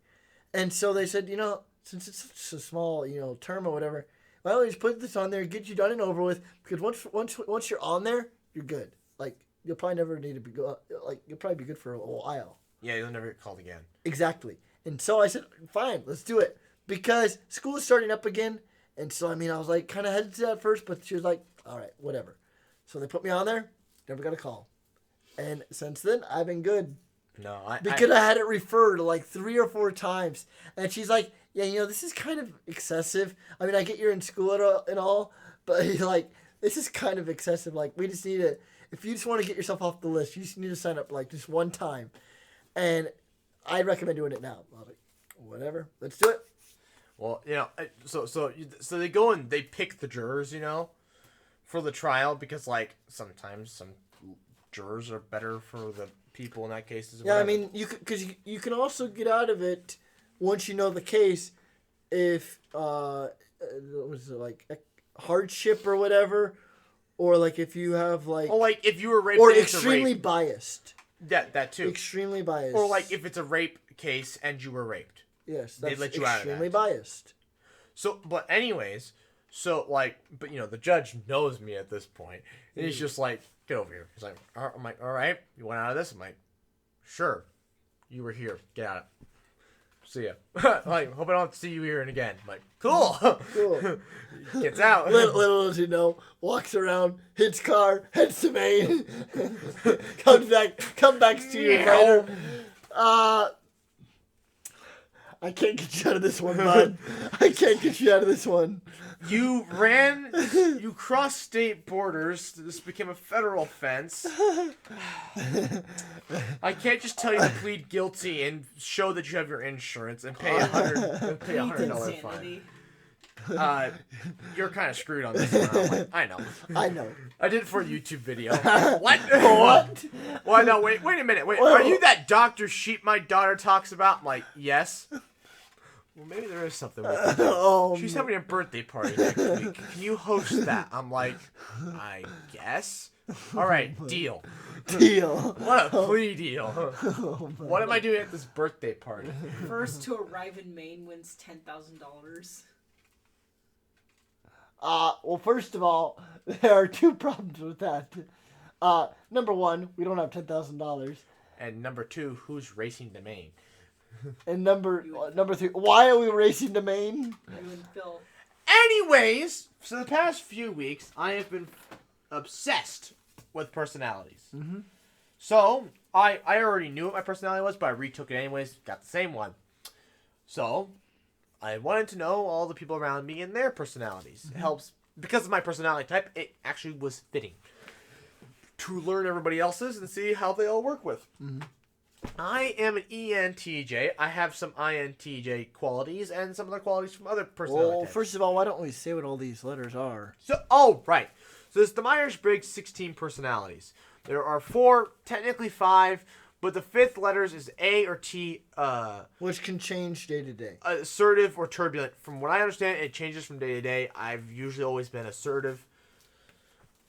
And so they said, since it's such a small, term or whatever, why don't we just put this on there, get you done and over with, because once you're on there, you're good. Like you'll probably never need to be you'll probably be good for a while. Yeah, you'll never get called again. Exactly. And so I said, fine, let's do it. Because school is starting up again. And so, I was like kind of hesitant at first, but she was like, all right, whatever. So they put me on there. Never got a call. And since then, I've been good. No, Because I had it referred like 3 or 4 times. And she's like, yeah, this is kind of excessive. I get you're in school and all, but like, this is kind of excessive. Like, we just need to, if you just want to get yourself off the list, you just need to sign up like just one time. And I recommend doing it now. I was like, whatever, let's do it. Well, so they go and they pick the jurors, for the trial, because like sometimes some jurors are better for the people in that case. Yeah, you can also get out of it once you know the case if was it like hardship or whatever, or like if you have like if you were raped or and it's a extremely rape. biased. That too. Extremely biased. Or like if it's a rape case and you were raped. Yes, they that's let you out of that. extremely biased. So, but anyways, the judge knows me at this point, and he's just like, get over here. He's like, I'm like, all right, you want out of this? I'm like, sure, you were here, get out. See ya. Like, hope I don't have to see you here again. I'm like, cool. Gets out. Little as you know, walks around, hits car, heads to Maine, comes back to you later. I can't get you out of this one, bud. I can't get you out of this one. You crossed state borders. This became a federal offense. I can't just tell you to plead guilty and show that you have your insurance and pay $100 fine. You're kind of screwed on this one. I'm like, I know. I did it for a YouTube video. What? What? Well, no, wait a minute. Wait, are you that Dr. Sheep my daughter talks about? I'm like, yes. Well, maybe there is something we can do. Oh, She's man. having a birthday party next week. Can you host that? I'm like, I guess. All right, deal. Deal. What a plea deal. Oh, my What am I doing at this birthday party? First to arrive in Maine wins $10,000. Well, first of all, there are two problems with that. Number one, we don't have $10,000. And number 2, who's racing to Maine? And number 3, why are we racing to Maine? You and Phil. Anyways, so the past few weeks, I have been obsessed with personalities. Mm-hmm. So, I already knew what my personality was, but I retook it anyways, got the same one. So, I wanted to know all the people around me and their personalities. Mm-hmm. It helps, because of my personality type, it actually was fitting to learn everybody else's and see how they all work with. Mm-hmm. I am an ENTJ. I have some INTJ qualities and some other qualities from other personality Well, types. first of all, why don't we say what all these letters are? So, right. So it's the Myers-Briggs 16 personalities. There are 4, technically 5, but the 5th letters is A or T. Which can change day to day. Assertive or turbulent. From what I understand, it changes from day to day. I've usually always been assertive.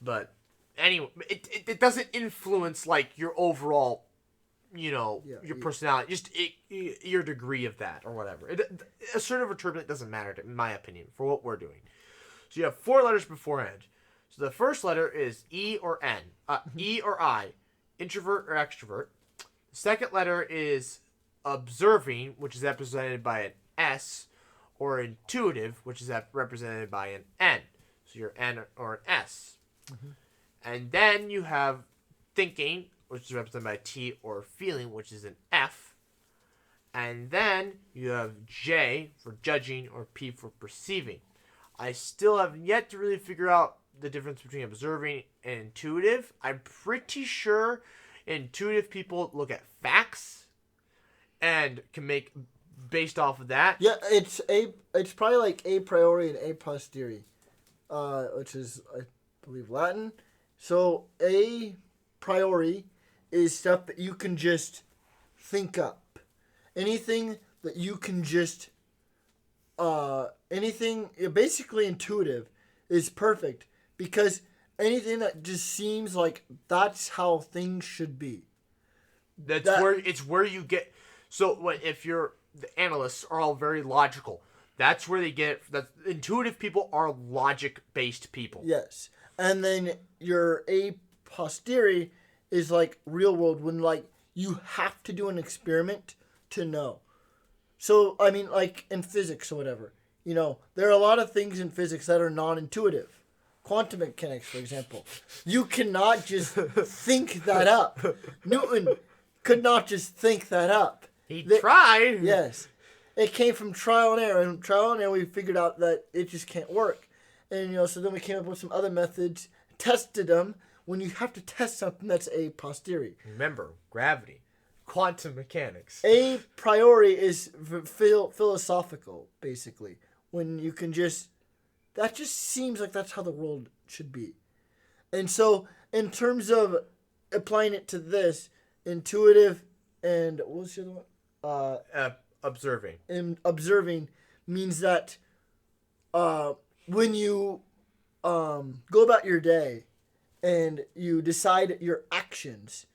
But anyway, it doesn't influence like your overall, your personality. Just your degree of that or whatever. Assertive or turbulent doesn't matter, in my opinion, for what we're doing. So you have 4 letters beforehand. So the first letter is E or N. E or I. Introvert or extrovert. The second letter is observing, which is represented by an S, or intuitive, which is represented by an N. So you're N or an S. Mm-hmm. And then you have thinking, which is represented by a T, or feeling, which is an F. And then you have J for judging, or P for perceiving. I still have yet to really figure out the difference between observing and intuitive. I'm pretty sure intuitive people look at facts and can make based off of that. Yeah, it's probably like a priori and a posteriori, which is, I believe, Latin. So a priori is stuff that you can just think up. Anything that you can just basically intuitive is perfect, because anything that just seems like that's how things should be. It's where you get. So if you're the analysts are all very logical. That's where they get. That intuitive people are logic based people. Yes, and then your a posteriori is like real world, when like you have to do an experiment to know. So I mean, like in physics or whatever, there are a lot of things in physics that are non-intuitive. Quantum mechanics, for example. You cannot just think that up. Newton could not just think that up. He tried. Yes. It came from trial and error. And trial and error, we figured out that it just can't work. And, so then we came up with some other methods, tested them. When you have to test something, that's a posteriori. Remember, gravity. Quantum mechanics. A priori is philosophical, basically. When you can that just seems like that's how the world should be. And so, in terms of applying it to this, intuitive and, what was the other one? Observing. And observing means that when you go about your day and you decide your actions,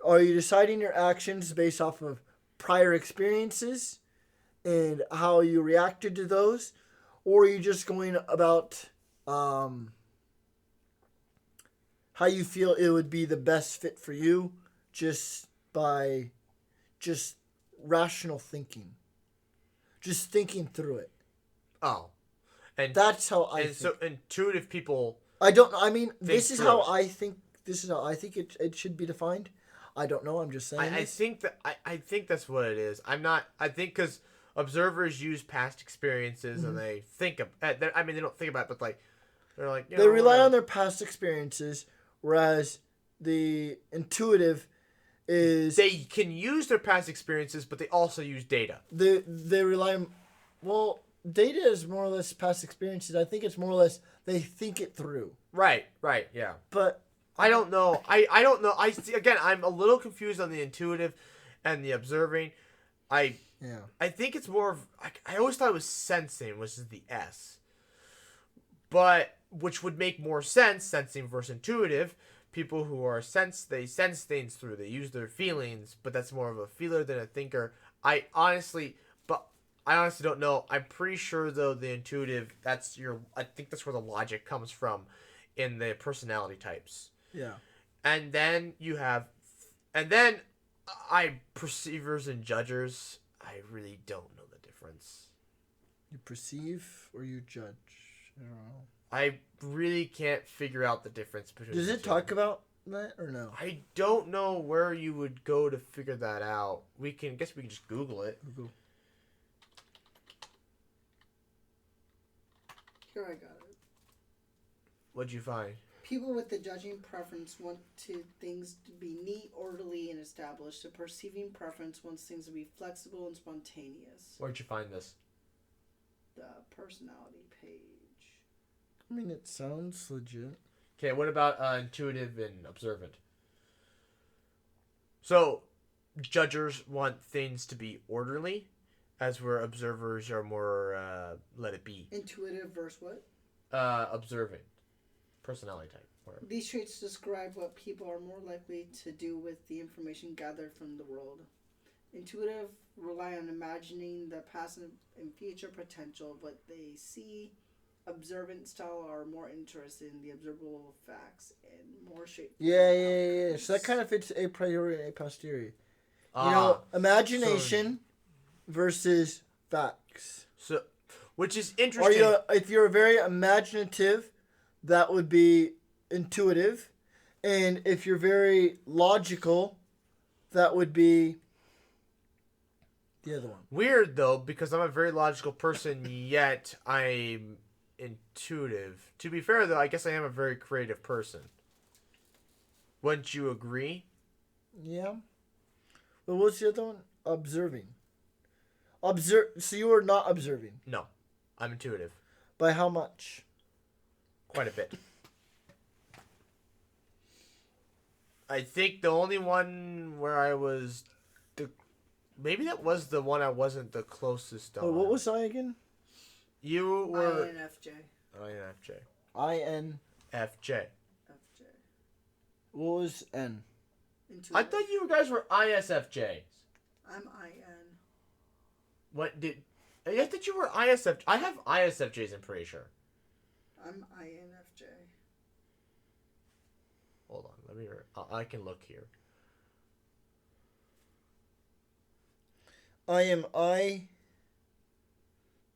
are you deciding your actions based off of prior experiences and how you reacted to those? Or are you just going about how you feel it would be the best fit for you just by rational thinking? Just thinking through it. Oh. And that's how I think. So intuitive people... this is how I think it should be defined. I don't know, I'm just saying. I think that's what it is. I think because observers use past experiences and they think of. They don't think about it, but like they're like they rely on their past experiences, whereas the intuitive is they can use their past experiences, but they also use data. They rely on, data is more or less past experiences. I think it's more or less they think it through. Right, yeah. But I don't know. I don't know. Again, I'm a little confused on the intuitive and the observing. I Yeah. think it's more of I always thought it was sensing, which is the S, but which would make more sense, sensing versus intuitive. People who are they sense things through, they use their feelings, but that's more of a feeler than a thinker. I honestly don't know. I'm pretty sure though the intuitive, I think that's where the logic comes from in the personality types. Yeah. And then I perceivers and judgers, I really don't know the difference. You perceive or you judge? I don't know. I really can't figure out the difference between Does the it two. talk about that or no? I don't know where you would go to figure that out. We can just Google it. Google. Here I got it. What'd you find? People with the judging preference want things to be neat, orderly, and established. The perceiving preference wants things to be flexible and spontaneous. Where'd you find this? The personality page. I mean, it sounds legit. Okay, what about intuitive and observant? So, judgers want things to be orderly, as where observers are more let it be. Intuitive versus what? Observant. Personality type. Whatever. These traits describe what people are more likely to do with the information gathered from the world. Intuitive rely on imagining the past and future potential of what they see. Observant style are more interested in the observable facts and more straightforward. Yeah. So that kind of fits a priori and a posteriori. You know, imagination versus facts. So, which is Or interesting. if you're very imaginative, that would be intuitive, and if you're very logical, that would be the other one. Weird though, because I'm a very logical person, yet I'm intuitive. To be fair though, I guess I am a very creative person. Wouldn't you agree? Yeah. But what's the other one? Observing. So you are not observing. No, I'm intuitive. By how much? Quite a bit. I think the only one where I was maybe that was the one I wasn't the closest on. Oh, what was I again? You were INFJ. INFJ. IN. FJ. FJ. What was N? Intuitive. I thought you guys were ISFJs. I'm IN. What did? I thought you were ISFJ. I have ISFJs. I'm pretty sure. I'm INFJ. Hold on, let me. I can look here. I am I.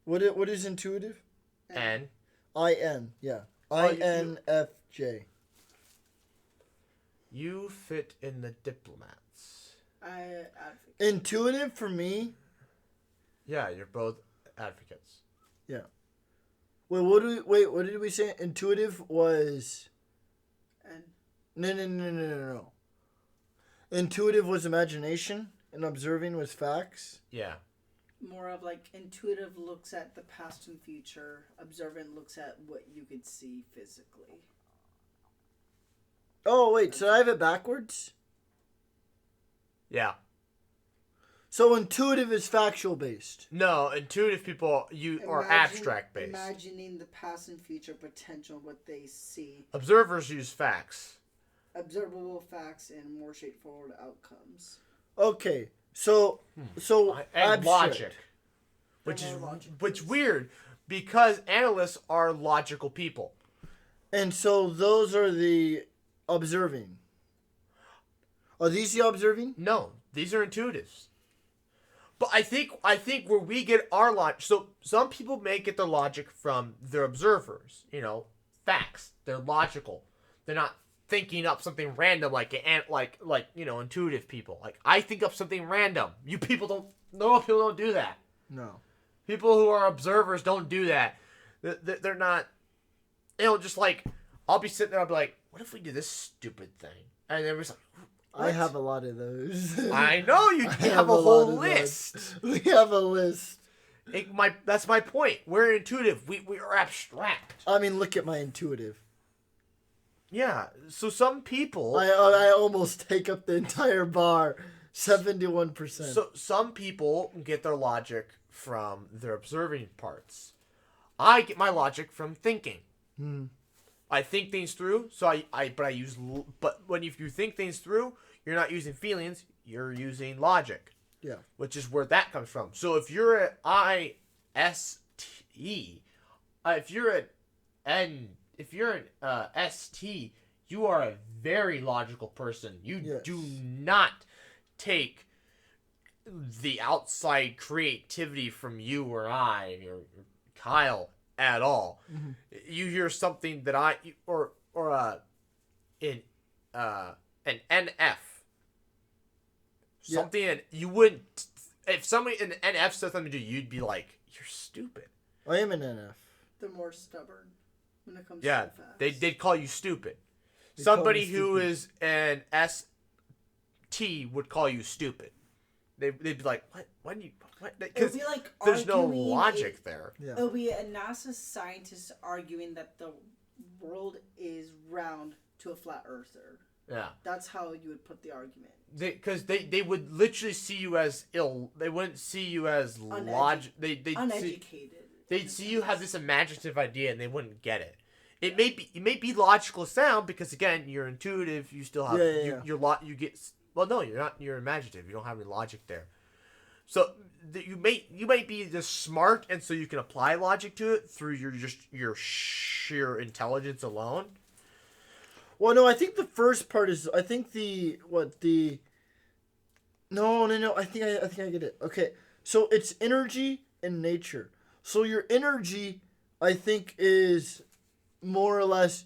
What is intuitive? N. IN. Yeah. Oh, you- INFJ. You fit in the diplomats. Advocate. Intuitive for me. Yeah, you're both advocates. Wait, what did we say? Intuitive was And no. Intuitive was imagination, and observing was facts. Yeah. more of like intuitive looks at the past and future. Observant looks at what you could see physically. Oh wait, so I have it backwards. Yeah. So intuitive is factual based. No, intuitive people are abstract based. Imagining the past and future potential, what they see. Observers use facts. Observable facts and more straightforward outcomes. Okay, so And abstract. logic. Which is They're more logic which based. weird because analysts are logical people. And so those are the observing. Are these the observing? No, these are intuitives. But I think where we get our logic. So some people may get their logic from their observers. You know, facts. They're logical. They're not thinking up something random like intuitive people. Like I think up something random. You people don't. No, people don't do that. No. People who are observers don't do that. They're not. Just like I'll be sitting there. I'll be like, what if we do this stupid thing? And everybody's like. I have a lot of those. I know you I have a lot whole of those. list. We have a list. That's my point. We're intuitive. We are abstract. I mean, look at my intuitive. Yeah. So some people. I almost take up the entire bar 71%. So some people get their logic from their observing parts. I get my logic from thinking. I think things through, so but when if you think things through, you're not using feelings, you're using logic. Yeah. Which is where that comes from. So if you're an IST, if you're an ST, you are a very logical person. You do not take the outside creativity from you or I or Kyle at all. You hear something that an NF, something and you wouldn't. If somebody in NF said something to you, you'd be like, "You're stupid." I am an NF. They're more stubborn when it comes Yeah, to facts. they'd call you stupid. They call Somebody me who stupid. is an ST would call you stupid. They'd be like, "What? When you? What?" It would Because be like there's no arguing logic there. Yeah. It would be a NASA scientist arguing that the world is round to a flat earther. Yeah. That's how you would put the argument. Because they would literally see you as ill. They wouldn't see you as logic. Uneducated. They'd see you have this imaginative idea and they wouldn't get it. It may be logical sound because again you're intuitive. You still have you get no, you're not. You're imaginative. You don't have any logic there. So you might be just smart and so you can apply logic to it through your sheer intelligence alone. Well, no, I think the first part is. I think No. I think I get it. Okay, so it's energy and nature. So your energy, I think, is more or less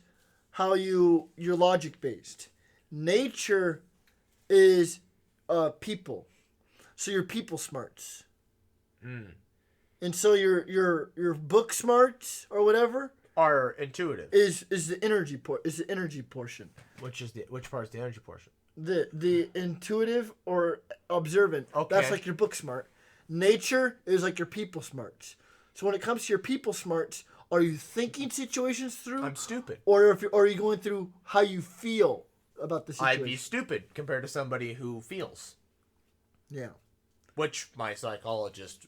how you're logic based. Nature is people. So you're people smarts. And so your book smarts or whatever Are intuitive. is the energy portion. Which part is the energy portion? The intuitive or observant. Okay. That's like your book smart. Nature is like your people smarts. So when it comes to your people smarts, are you thinking situations through? I'm stupid. Or are you going through how you feel about the situation? I'd be stupid compared to somebody who feels, Yeah. which my psychologist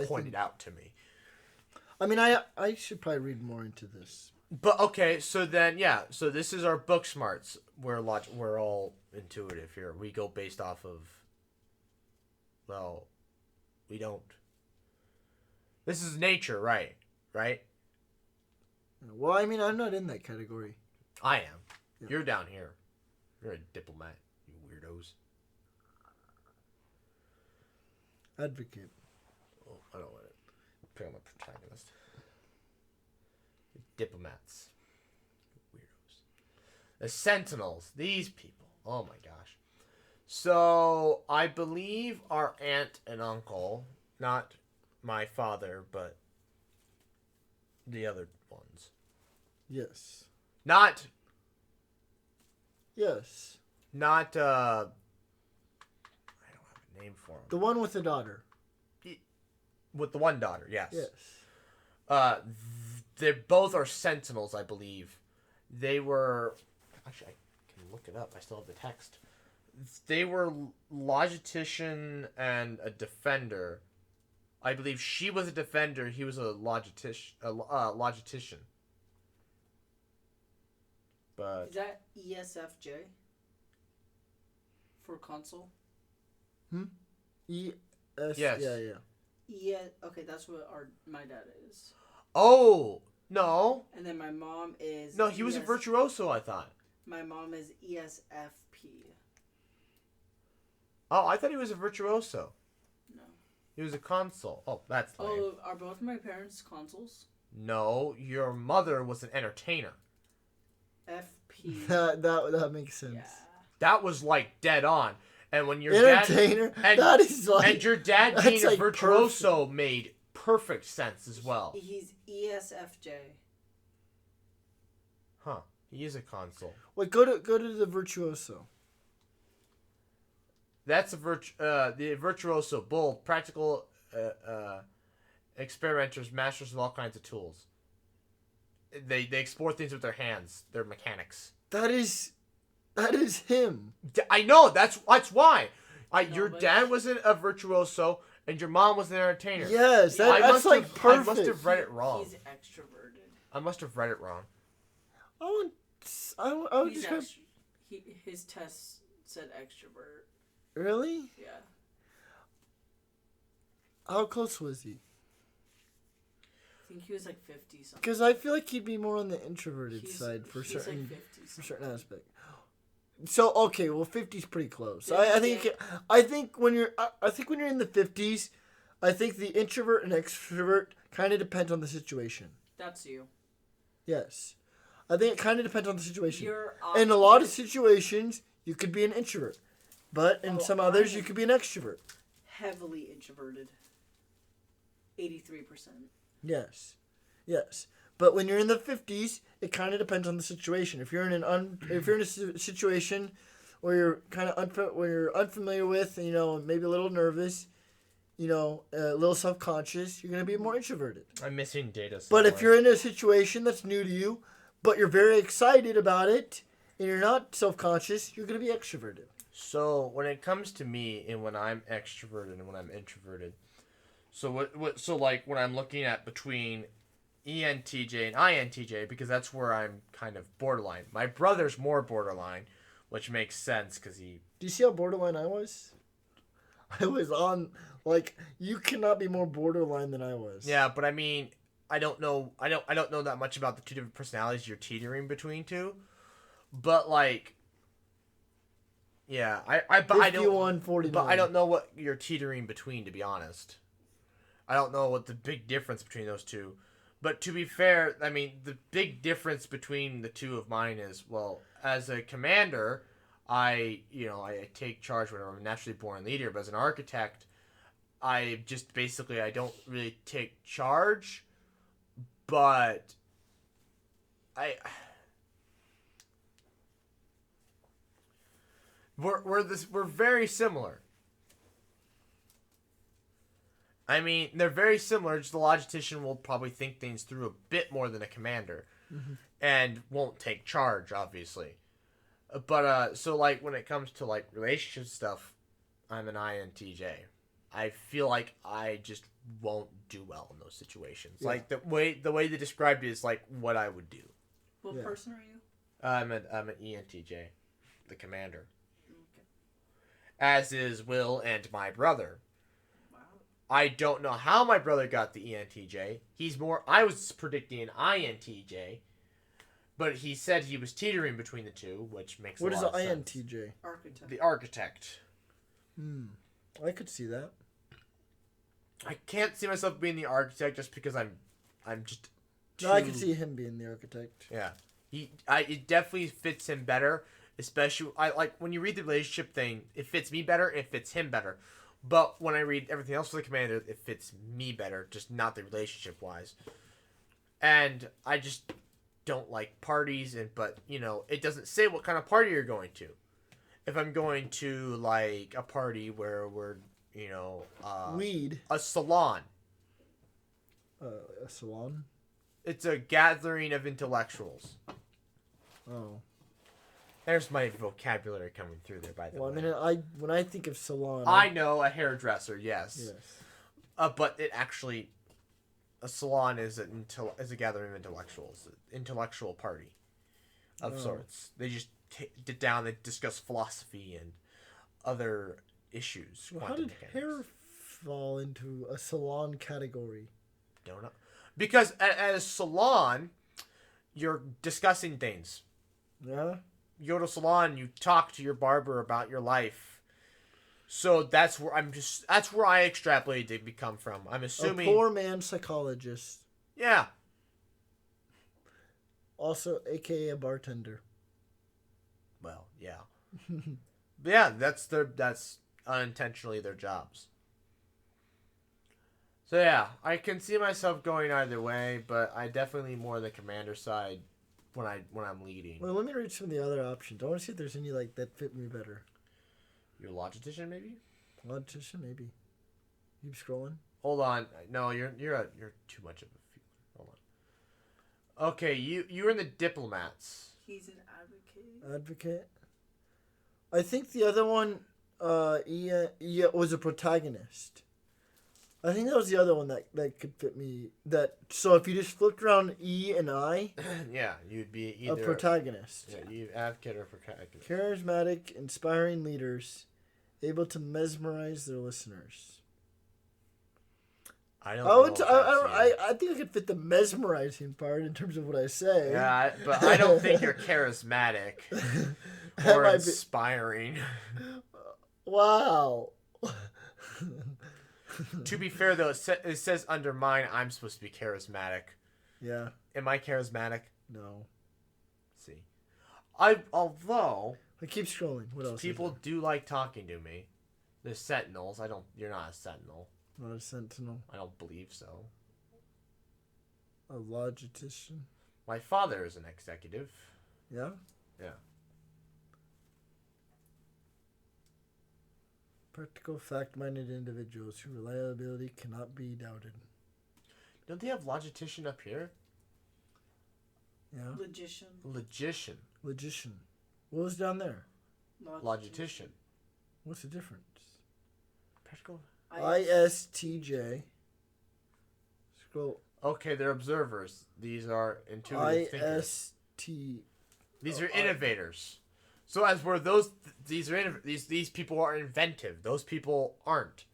pointed out to me. I mean, I should probably read more into this. But okay, so then so this is our book smarts. We're all intuitive here. We go based off of. Well, we don't. This is nature, right? Right? Well, I mean, I'm not in that category. I am. Yeah. You're down here. You're a diplomat, you weirdos. Advocate. Oh, I don't want to pick on my protagonist. Diplomats. Weirdos. The Sentinels. These people. Oh my gosh. So, I believe our aunt and uncle, not my father, but the other ones. Yes. Not, Yes. I don't have a name for him. The one with the daughter. With the one daughter, yes. Yes. They both are Sentinels, I believe. They were... Actually, I can look it up. I still have the text. They were logistician and a defender. I believe she was a defender. He was a logistician. But Is that ESFJ? For console? Yes. Yes. Yeah. Yeah. Okay, that's what my dad is. oh no, And then my mom is. no, he was a virtuoso. I thought. My mom is ESFP. Oh, I thought he was a virtuoso. No. He was a consul. Oh, that's lame. Oh, are both my parents consuls? No, your mother was an entertainer. FP. That makes sense. Yeah. That was like dead on. And when your Entertainer. dad, That is like. and your dad that's being a like virtuoso made perfect sense as well. He's ESFJ. Huh? He is a consul. Wait, go to the virtuoso. That's the virtuoso bull, practical experimenters, masters of all kinds of tools. They explore things with their hands. They're mechanics. That is him. I know. That's why. Your but- dad was a virtuoso, and your mom was an entertainer. Yes, Yeah, that, that's like I perfect. must have read it wrong. He's extroverted. I must have read it wrong. I would He's describe. his test said extrovert. Really? Yeah. How close was he? I think he was like 50 something. Because I feel like he'd be more on the introverted He's- side for he's certain like 50 for something. certain aspect. So okay, well, 50's pretty close. Yeah, I think yeah. I think when you're in the 50s, I think the introvert and extrovert kind of depends on the situation. That's you. Yes, I think it kind of depends on the situation. You're In a lot of situations, you could be an introvert, but in Oh, some others, I you am. could be an extrovert. heavily introverted. 83%. Yes, yes. But when you're in the 50s, it kind of depends on the situation. If you're in a situation where you're kind of where you're unfamiliar with, maybe a little nervous, a little self-conscious, you're gonna be more introverted. I'm missing data. But if you're in a situation that's new to you, but you're very excited about it, and you're not self-conscious, you're gonna be extroverted. So when it comes to me and when I'm extroverted and when I'm introverted, so like when I'm looking at between ENTJ and INTJ, because that's where I'm kind of borderline. My brother's more borderline, which makes sense because he. Do you see how borderline I was? I was on, you cannot be more borderline than I was. Yeah, but I mean, I don't know that much about the two different personalities you're teetering between two, but yeah, I don't. 51-49. But I don't know what you're teetering between, to be honest. I don't know what the big difference between those two. But to be fair, I mean, the big difference between the two of mine is, well, as a commander, I take charge whenever I'm a naturally born leader. But as an architect, I just basically, I don't really take charge. But we're very similar. I mean, they're very similar. Just the logistician will probably think things through a bit more than a commander, and won't take charge, obviously. But so when it comes to relationship stuff, I'm an INTJ. I feel like I just won't do well in those situations. Yeah. The way they described it is what I would do. What Yeah. person are you? I'm an ENTJ, the commander. Okay. As is Will and my brother. Wow. I don't know how my brother got the ENTJ. I was predicting an INTJ, but he said he was teetering between the two, which makes What a is lot an of sense. INTJ? Architect. The architect. I could see that. I can't see myself being the architect just because I'm just. No, I could see him being the architect. Yeah, it definitely fits him better. Especially, when you read the relationship thing, it fits me better. It fits him better. But when I read everything else for the commander, it fits me better, just not the relationship wise. And I just don't like parties, but it doesn't say what kind of party you're going to. If I'm going to a party where we're Weed. a salon, A salon. it's a gathering of intellectuals. Oh. There's my vocabulary coming through there, by the Well, way. I mean, when I think of salon, I know a hairdresser, yes. Yes. But it actually, a salon is a gathering of intellectuals, intellectual party of sorts. They just sit down, they discuss philosophy and other issues. Well, how quantum did mechanics. hair fall into a salon category? Don't know. Because at a salon, you're discussing things. Yeah. You go to a salon, you talk to your barber about your life. So that's where I extrapolated to become from. I'm assuming. A poor man psychologist. Yeah. Also, AKA a bartender. Well, yeah. But yeah, that's unintentionally their jobs. So yeah, I can see myself going either way, but I definitely more the commander side when I'm leading. Well, let me read some of the other options. I want to see if there's any that fit me better. You're a logistician, maybe? Logistician, maybe. Keep scrolling. Hold on. No, you're too much of a feeler. Hold on. Okay, you're in the diplomats. He's an advocate. Advocate. I think the other one, E was a protagonist. I think that was the other one that could fit me. So if you just flipped around E and I, Yeah, you'd be a either protagonist. Yeah, you advocate or protagonist. Charismatic, inspiring leaders, able to mesmerize their listeners. I don't I know. would. if that's you. I think I could fit the mesmerizing part in terms of what I say. Yeah, but I don't think you're charismatic That or might be- inspiring. Wow. To be fair, though, it says under mine I'm supposed to be charismatic. Yeah. Am I charismatic? No. See, although I keep scrolling. What else? people do like talking to me. The Sentinels. You're not a Sentinal. Not a sentinel. I don't believe so. A logistician. My father is an executive. Yeah. Yeah. Practical, fact-minded individuals whose reliability cannot be doubted. Don't they have logistician up here? Yeah. Logician. Logician. Logician. What was down there? Logistician. What's the difference? Practical. ISTJ. Scroll. Okay, they're observers. These are intuitive thinkers. IST. These are innovators. So as were those, these people are inventive. Those people aren't.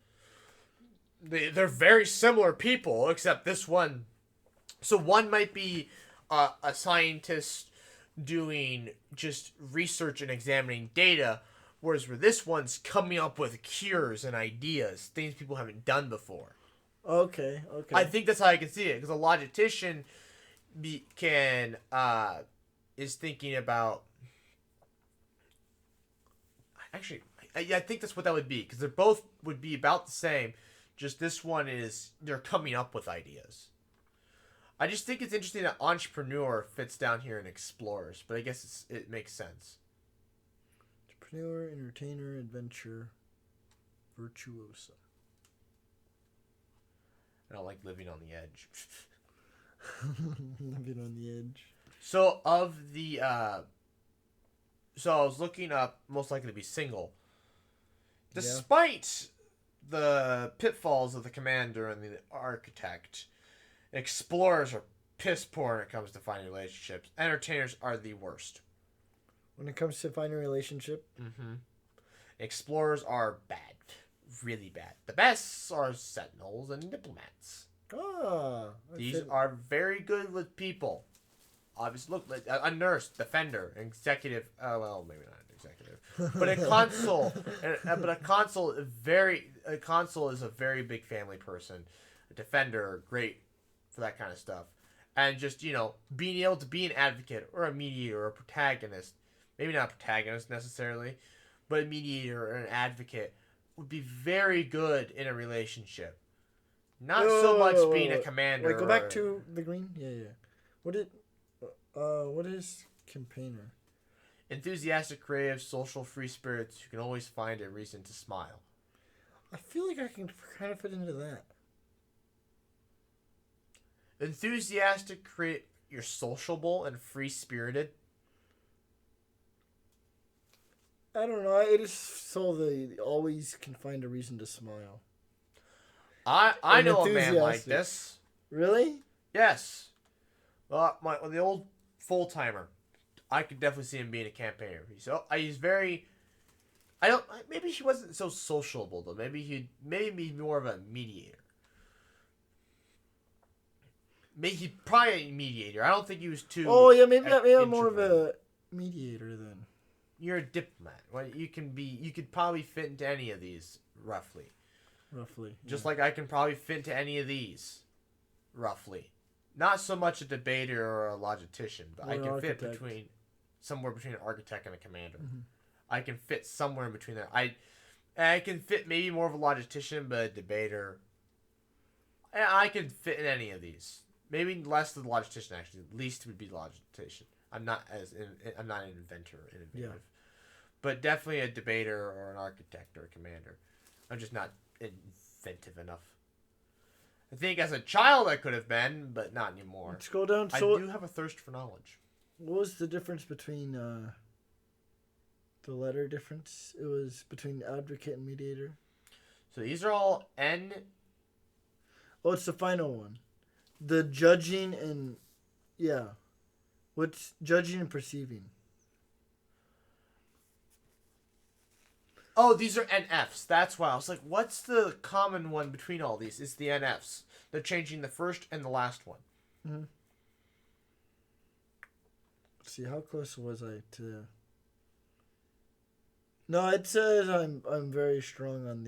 They're very similar people, except this one. So one might be a scientist doing just research and examining data, whereas where this one's coming up with cures and ideas, things people haven't done before. Okay. I think that's how I can see it, because a logistician is thinking about. Actually, I think that's what that would be, because they're both would be about the same. Just this one they're coming up with ideas. I just think it's interesting that entrepreneur fits down here in explorers, but I guess it makes sense. Entrepreneur, entertainer, adventure, virtuoso. I don't like living on the edge. Living on the edge. So so I was looking up most likely to be single. Despite the pitfalls of the commander and the architect, explorers are piss poor when it comes to finding relationships. Entertainers are the worst. When it comes to finding a relationship, Explorers are bad. Really bad. The best are sentinels and diplomats. These are very good with people. Obviously, look, a nurse, defender, executive. Well, maybe not an executive, but a consul. A consul is a very big family person. A defender, great for that kind of stuff. And just being able to be an advocate or a mediator or a protagonist. Maybe not a protagonist necessarily, but a mediator or an advocate would be very good in a relationship. Not so much being a commander. Wait, go back to the green. Yeah. What is campaigner? Enthusiastic, creative, social, free spirits who can always find a reason to smile. I feel like I can kind of fit into that. Enthusiastic, you're sociable and free spirited. I don't know. I just so they always can find a reason to smile. I know a man like this. Really? Yes. The old full timer. I could definitely see him being a campaigner. He's very. Maybe he wasn't so sociable though. Maybe he'd be more of a mediator. Maybe he'd probably a mediator. I don't think he was too. Oh yeah, maybe I'm more of a mediator then. You're a diplomat. Well, you could probably fit into any of these roughly. Just like I can probably fit into any of these, roughly. Not so much a debater or a logistician, but I can fit somewhere between an architect and a commander. Mm-hmm. I can fit somewhere in between there. I can fit maybe more of a logistician, but a debater. I can fit in any of these. Maybe less than the logistician actually. Least would be the logistician. I'm not an inventor or innovative, but definitely a debater or an architect or a commander. I'm just not inventive enough. I think as a child I could have been, but not anymore. Let's go down. I do have a thirst for knowledge. What was the difference between The letter difference. It was between advocate and mediator. So these are all N. Oh, it's the final one. The judging and yeah. What's judging and perceiving? Oh, these are NFs. That's why I was like, what's the common one between all these? It's the NFs. They're changing the first and the last one. Mm-hmm. Let's see, how close was I to? No, it says I'm very strong on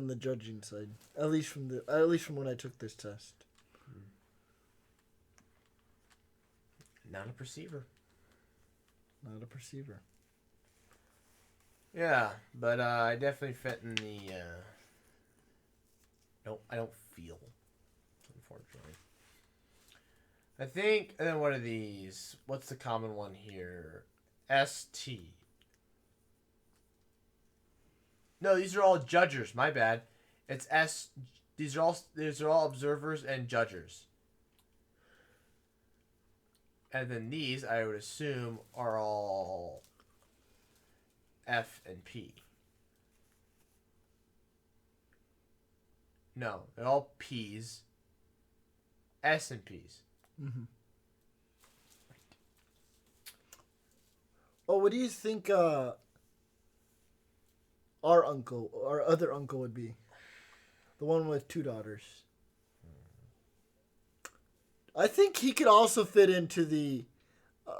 the judging side. At least from when I took this test. Not a perceiver. Not a perceiver. Yeah, but I definitely fit in the. Nope, I don't feel. Unfortunately. I think. And then what are these? What's the common one here? ST. No, these are all judgers. My bad. It's S. These are all observers and judgers. And then these, I would assume, are all F and P. No, they're all P's. S and P's. Mm-hmm. Oh, what do you think our other uncle would be? The one with 2 daughters. I think he could also fit into the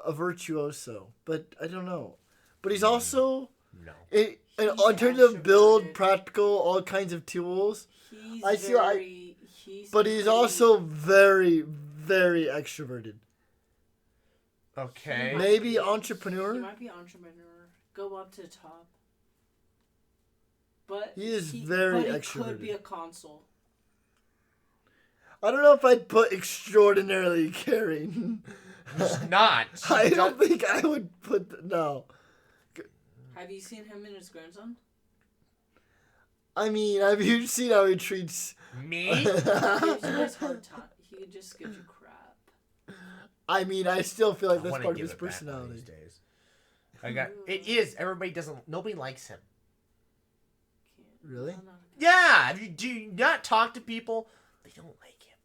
a virtuoso, but I don't know. But he's also No. in He's terms of build, extroverted. practical, all kinds of tools. He's I feel he's But he's pretty- also very, very extroverted. Okay. Maybe He entrepreneur. might be entrepreneur. Go up to the top. But He is very but he extroverted. could be a consul. I don't know if I'd put extraordinarily caring. He's not. I don't think I would put no. Have you seen him and his grandson? I mean, have you seen how he treats? Me? He gives you guys hard time. He just gives you crap. I mean, I still feel like I that's wanna part of give his it back one of personality. these days. It is. Everybody doesn't. Nobody likes him. Can't. Really? No, no. Yeah. Do you not talk to people? They don't like him.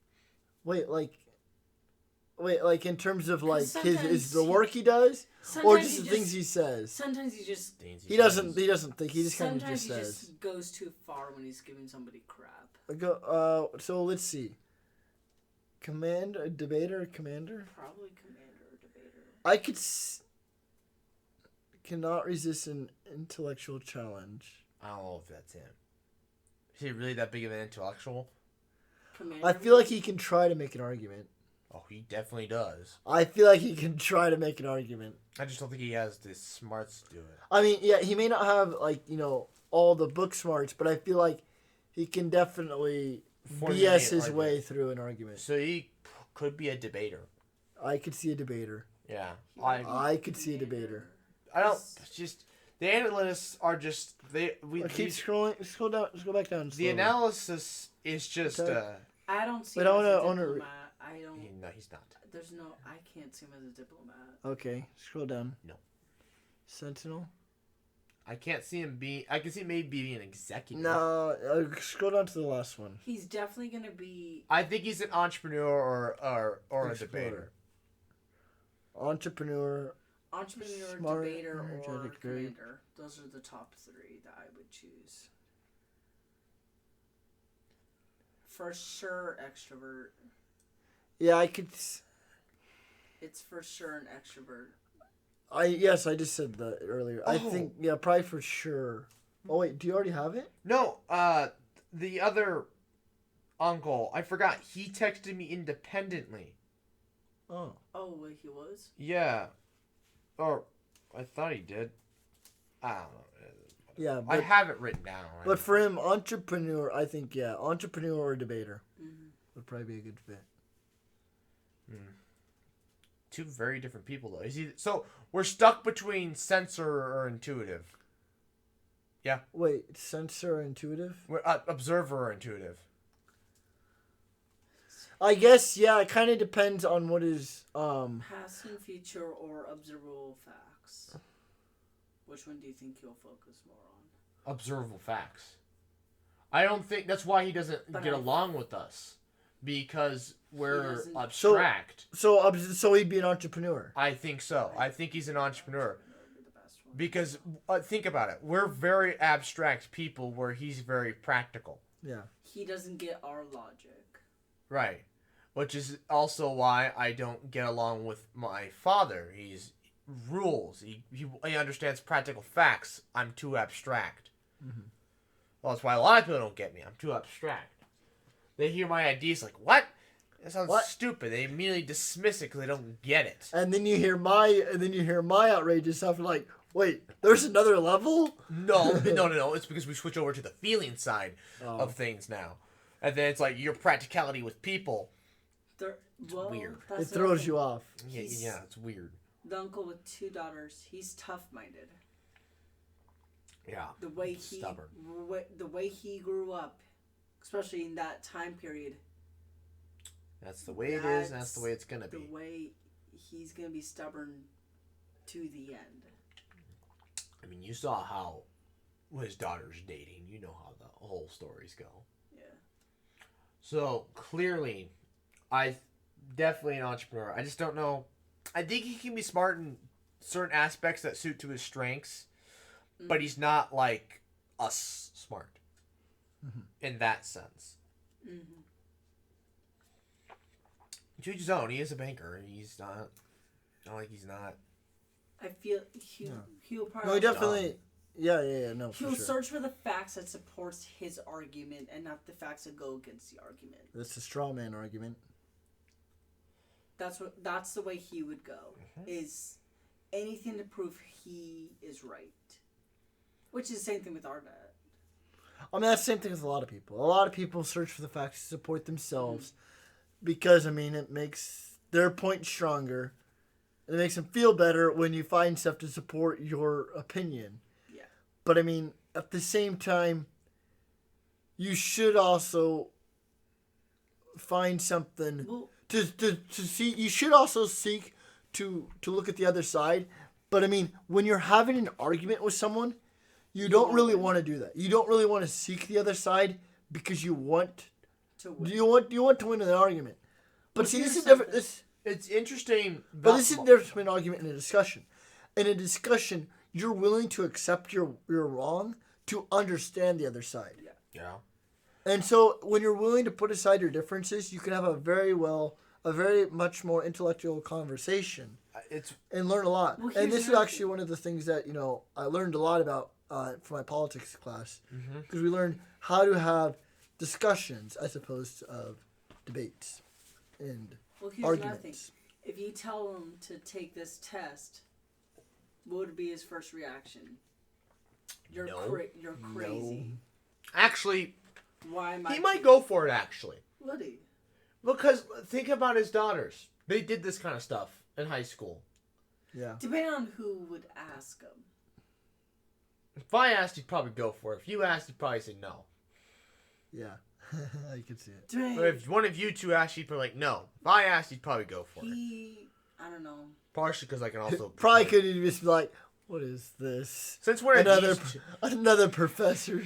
Wait, like in terms of like his sometimes the he- work he does, or Sometimes just he the things he says. Sometimes he just. He doesn't think. He just kind of Sometimes just he says. just goes too far when he's giving somebody crap. So let's see. Debater, commander. Probably commander or debater. I cannot resist an intellectual challenge. I don't know if that's him. Is he really that big of an intellectual? Commander. I feel like he can try to make an argument. Oh, he definitely does. I feel like he can try to make an argument. I just don't think he has the smarts to do it. I mean, yeah, he may not have all the book smarts, but I feel like he can definitely Formulate BS an his argument. way through an argument. So he could be a debater. I could see a debater. Yeah. I could see a debater. I don't. It's just the analysts are just Keep scrolling. Scroll down. Scroll back down. the slowly. analysis is just. Okay. I don't see But him I as a wanna diplomat. I don't. No, he's not. There's no. I can't see him as a diplomat. Okay, scroll down. No. Sentinel. I can't see him being. I can see maybe being an executive. No, scroll down to the last one. He's definitely gonna be. I think he's an entrepreneur or a Explorer. debater. Entrepreneur. Entrepreneur, Smart, debater, or energetic, very- commander. Those are the top 3 that I would choose. For sure, extrovert. Yeah, I could. It's for sure an extrovert. Yes, I just said that earlier. I think probably for sure. Oh wait, do you already have it? No, the other uncle, I forgot. He texted me independently. Oh. Oh, wait, he was? Yeah, or I thought he did. I don't know. Yeah, I but, have it written down. but for him, entrepreneur, I think entrepreneur or debater Mm-hmm. would probably be a good fit. Two very different people though. So we're stuck between sensor or intuitive. Yeah, Wait, sensor or intuitive? we're observer or intuitive. I guess, yeah, it kind of depends on what is, Past and future or observable facts. Which one do you think you'll focus more on? Observable facts. I don't think that's why he doesn't But get I- along with us, because we're doesn't- abstract. so he'd be an entrepreneur. I think so. I think he's an entrepreneur. That would be the best one. Because think about it, we're very abstract people, where he's very practical, Yeah. He doesn't get our logic. right? Which is also why I don't get along with my father. He's rules. He understands practical facts. I'm too abstract. Well, that's why a lot of people don't get me. I'm too abstract. They hear my ideas like, what? That sounds What? stupid. They immediately dismiss it because they don't get it. And then you hear my outrageous stuff and like, wait, there's another level? No. It's because we switch over to the feeling side of things now. And then it's like your practicality with people. Weird. It throws you off. Yeah, it's weird. The uncle with 2 daughters, he's tough-minded. Yeah. The way he stubborn. the way he grew up, especially in that time period. That's the way it is, and that's the way it's gonna The be. way he's gonna be stubborn to the end. I mean, you saw how his daughter's dating. You know how the whole stories go. Yeah. So clearly, definitely an entrepreneur. I just don't know. I think he can be smart in certain aspects that suit to his strengths, but he's not like us smart in that sense. Mm-hmm. To each his own. He is a banker. He's not like he's not. I feel he'll probably No, he definitely. Yeah, no, for he'll sure. search for the facts that supports his argument and not the facts that go against the argument. That's a straw man argument. That's the way he would go. Is anything to prove he is right. Which is the same thing with our dad. I mean, that's the same thing with a lot of people. A lot of people search for the facts to support themselves because, I mean, it makes their point stronger. It makes them feel better when you find stuff to support your opinion. Yeah. But, I mean, at the same time, you should also find something Well, to see. You should also seek to look at the other side. But, I mean, when you're having an argument with someone, you don't really want to do that. You don't really want to seek the other side because you want to win. you want to win an argument. But see, this here's is different. something. It's interesting. But this is the difference between an argument and a discussion. In a discussion, you're willing to accept your wrong to understand the other side. Yeah. And so when you're willing to put aside your differences, you can have a very much more intellectual conversation It's and learn a lot. Well, And here's this is another actually one of the things that, I learned a lot about from my politics class. Because we learned how to have discussions as opposed to debates and Well, here's another thing. arguments. If you tell him to take this test, what would be his first reaction? You're No. you're crazy. actually, Why am I? he might go for it actually. Would he? Because think about his daughters. They did this kind of stuff in high school. Yeah. Depending on who would ask him. If I asked, he'd probably go for it. If you asked, he'd probably say no. Yeah. I can see it. Dang, But if one of you two asked, he'd probably like no. If I asked, he'd probably go for it. I don't know. Partially because I can also Probably could even just be like, what is this? Since we're Another these two- another professor.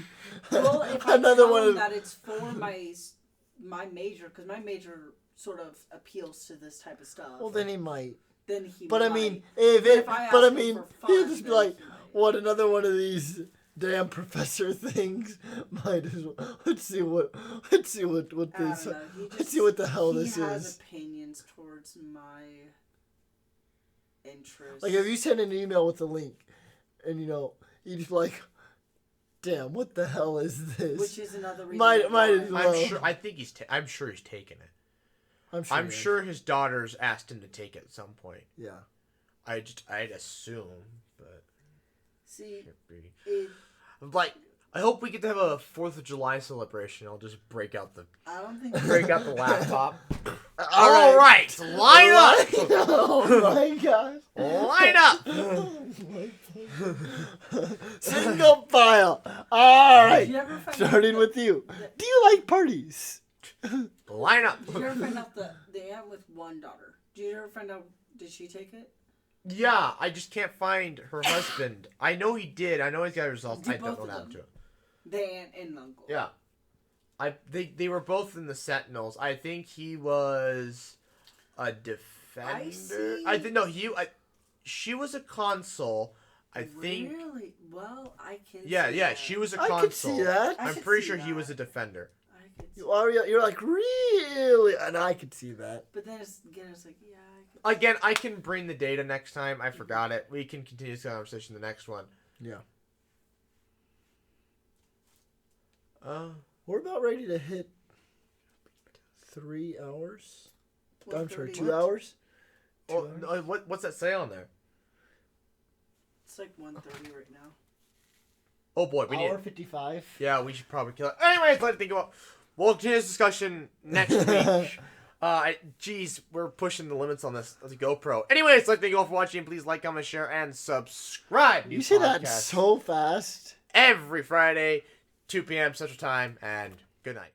Well, if I Another tell one him of that it's for my major, because my major sort of appeals to this type of stuff. Well, then he might. then he. But I might. mean, if I ask him for fun, he'll just be then like, he might. what, another one of these damn professor things? Might as well. Let's see what I this. don't know. Let's see what the hell this He has is. opinions towards my interests. Like, if you send an email with a link, and you just like, damn, what the hell is this? which is another reason. Might why- as well. I'm sure. I think I'm sure he's taken it. I'm he is. sure his daughters asked him to take it at some point. Yeah. I'd assume, but See, can't be. it, Like, I hope we get to have a 4th of July celebration. I'll just break out the I don't think. the laptop. All All right, line up, Oh my gosh. line up. Single file. All right. Did you ever find Starting out with you. Do you like parties? Line up. Did you ever find out the aunt with one daughter? Did you ever find out? Did she take it? Yeah, I just can't find her husband. I know he did. I know he's got results. I don't know Both what of happened to them. him. The aunt and uncle. Yeah. They were both in the Sentinels. I think he was a defender. see. I think no, she was a consul. I think. Really? Well, I can. Yeah, see yeah, that. she was a I consul. could see that. I I'm could pretty see sure he that. was a defender. I could see. You're like, really? And I could see that. But then again, it's like, yeah. I could Again, I can bring the data next time. I forgot it. We can continue this conversation in the next one. Yeah. We're about ready to hit 3 hours. I'm sorry, 2 1:30. hours. Well, no, what's that say on there? It's like 1:30 right now. Oh boy, we need. Hour 55. Yeah, we should probably kill it. Anyways, let's think about. We'll continue this discussion next week. Geez, we're pushing the limits on this GoPro. Anyways, thank you all for watching. Please like, comment, share, and subscribe. You say that so fast. every Friday, 2 p.m. Central Time, and good night.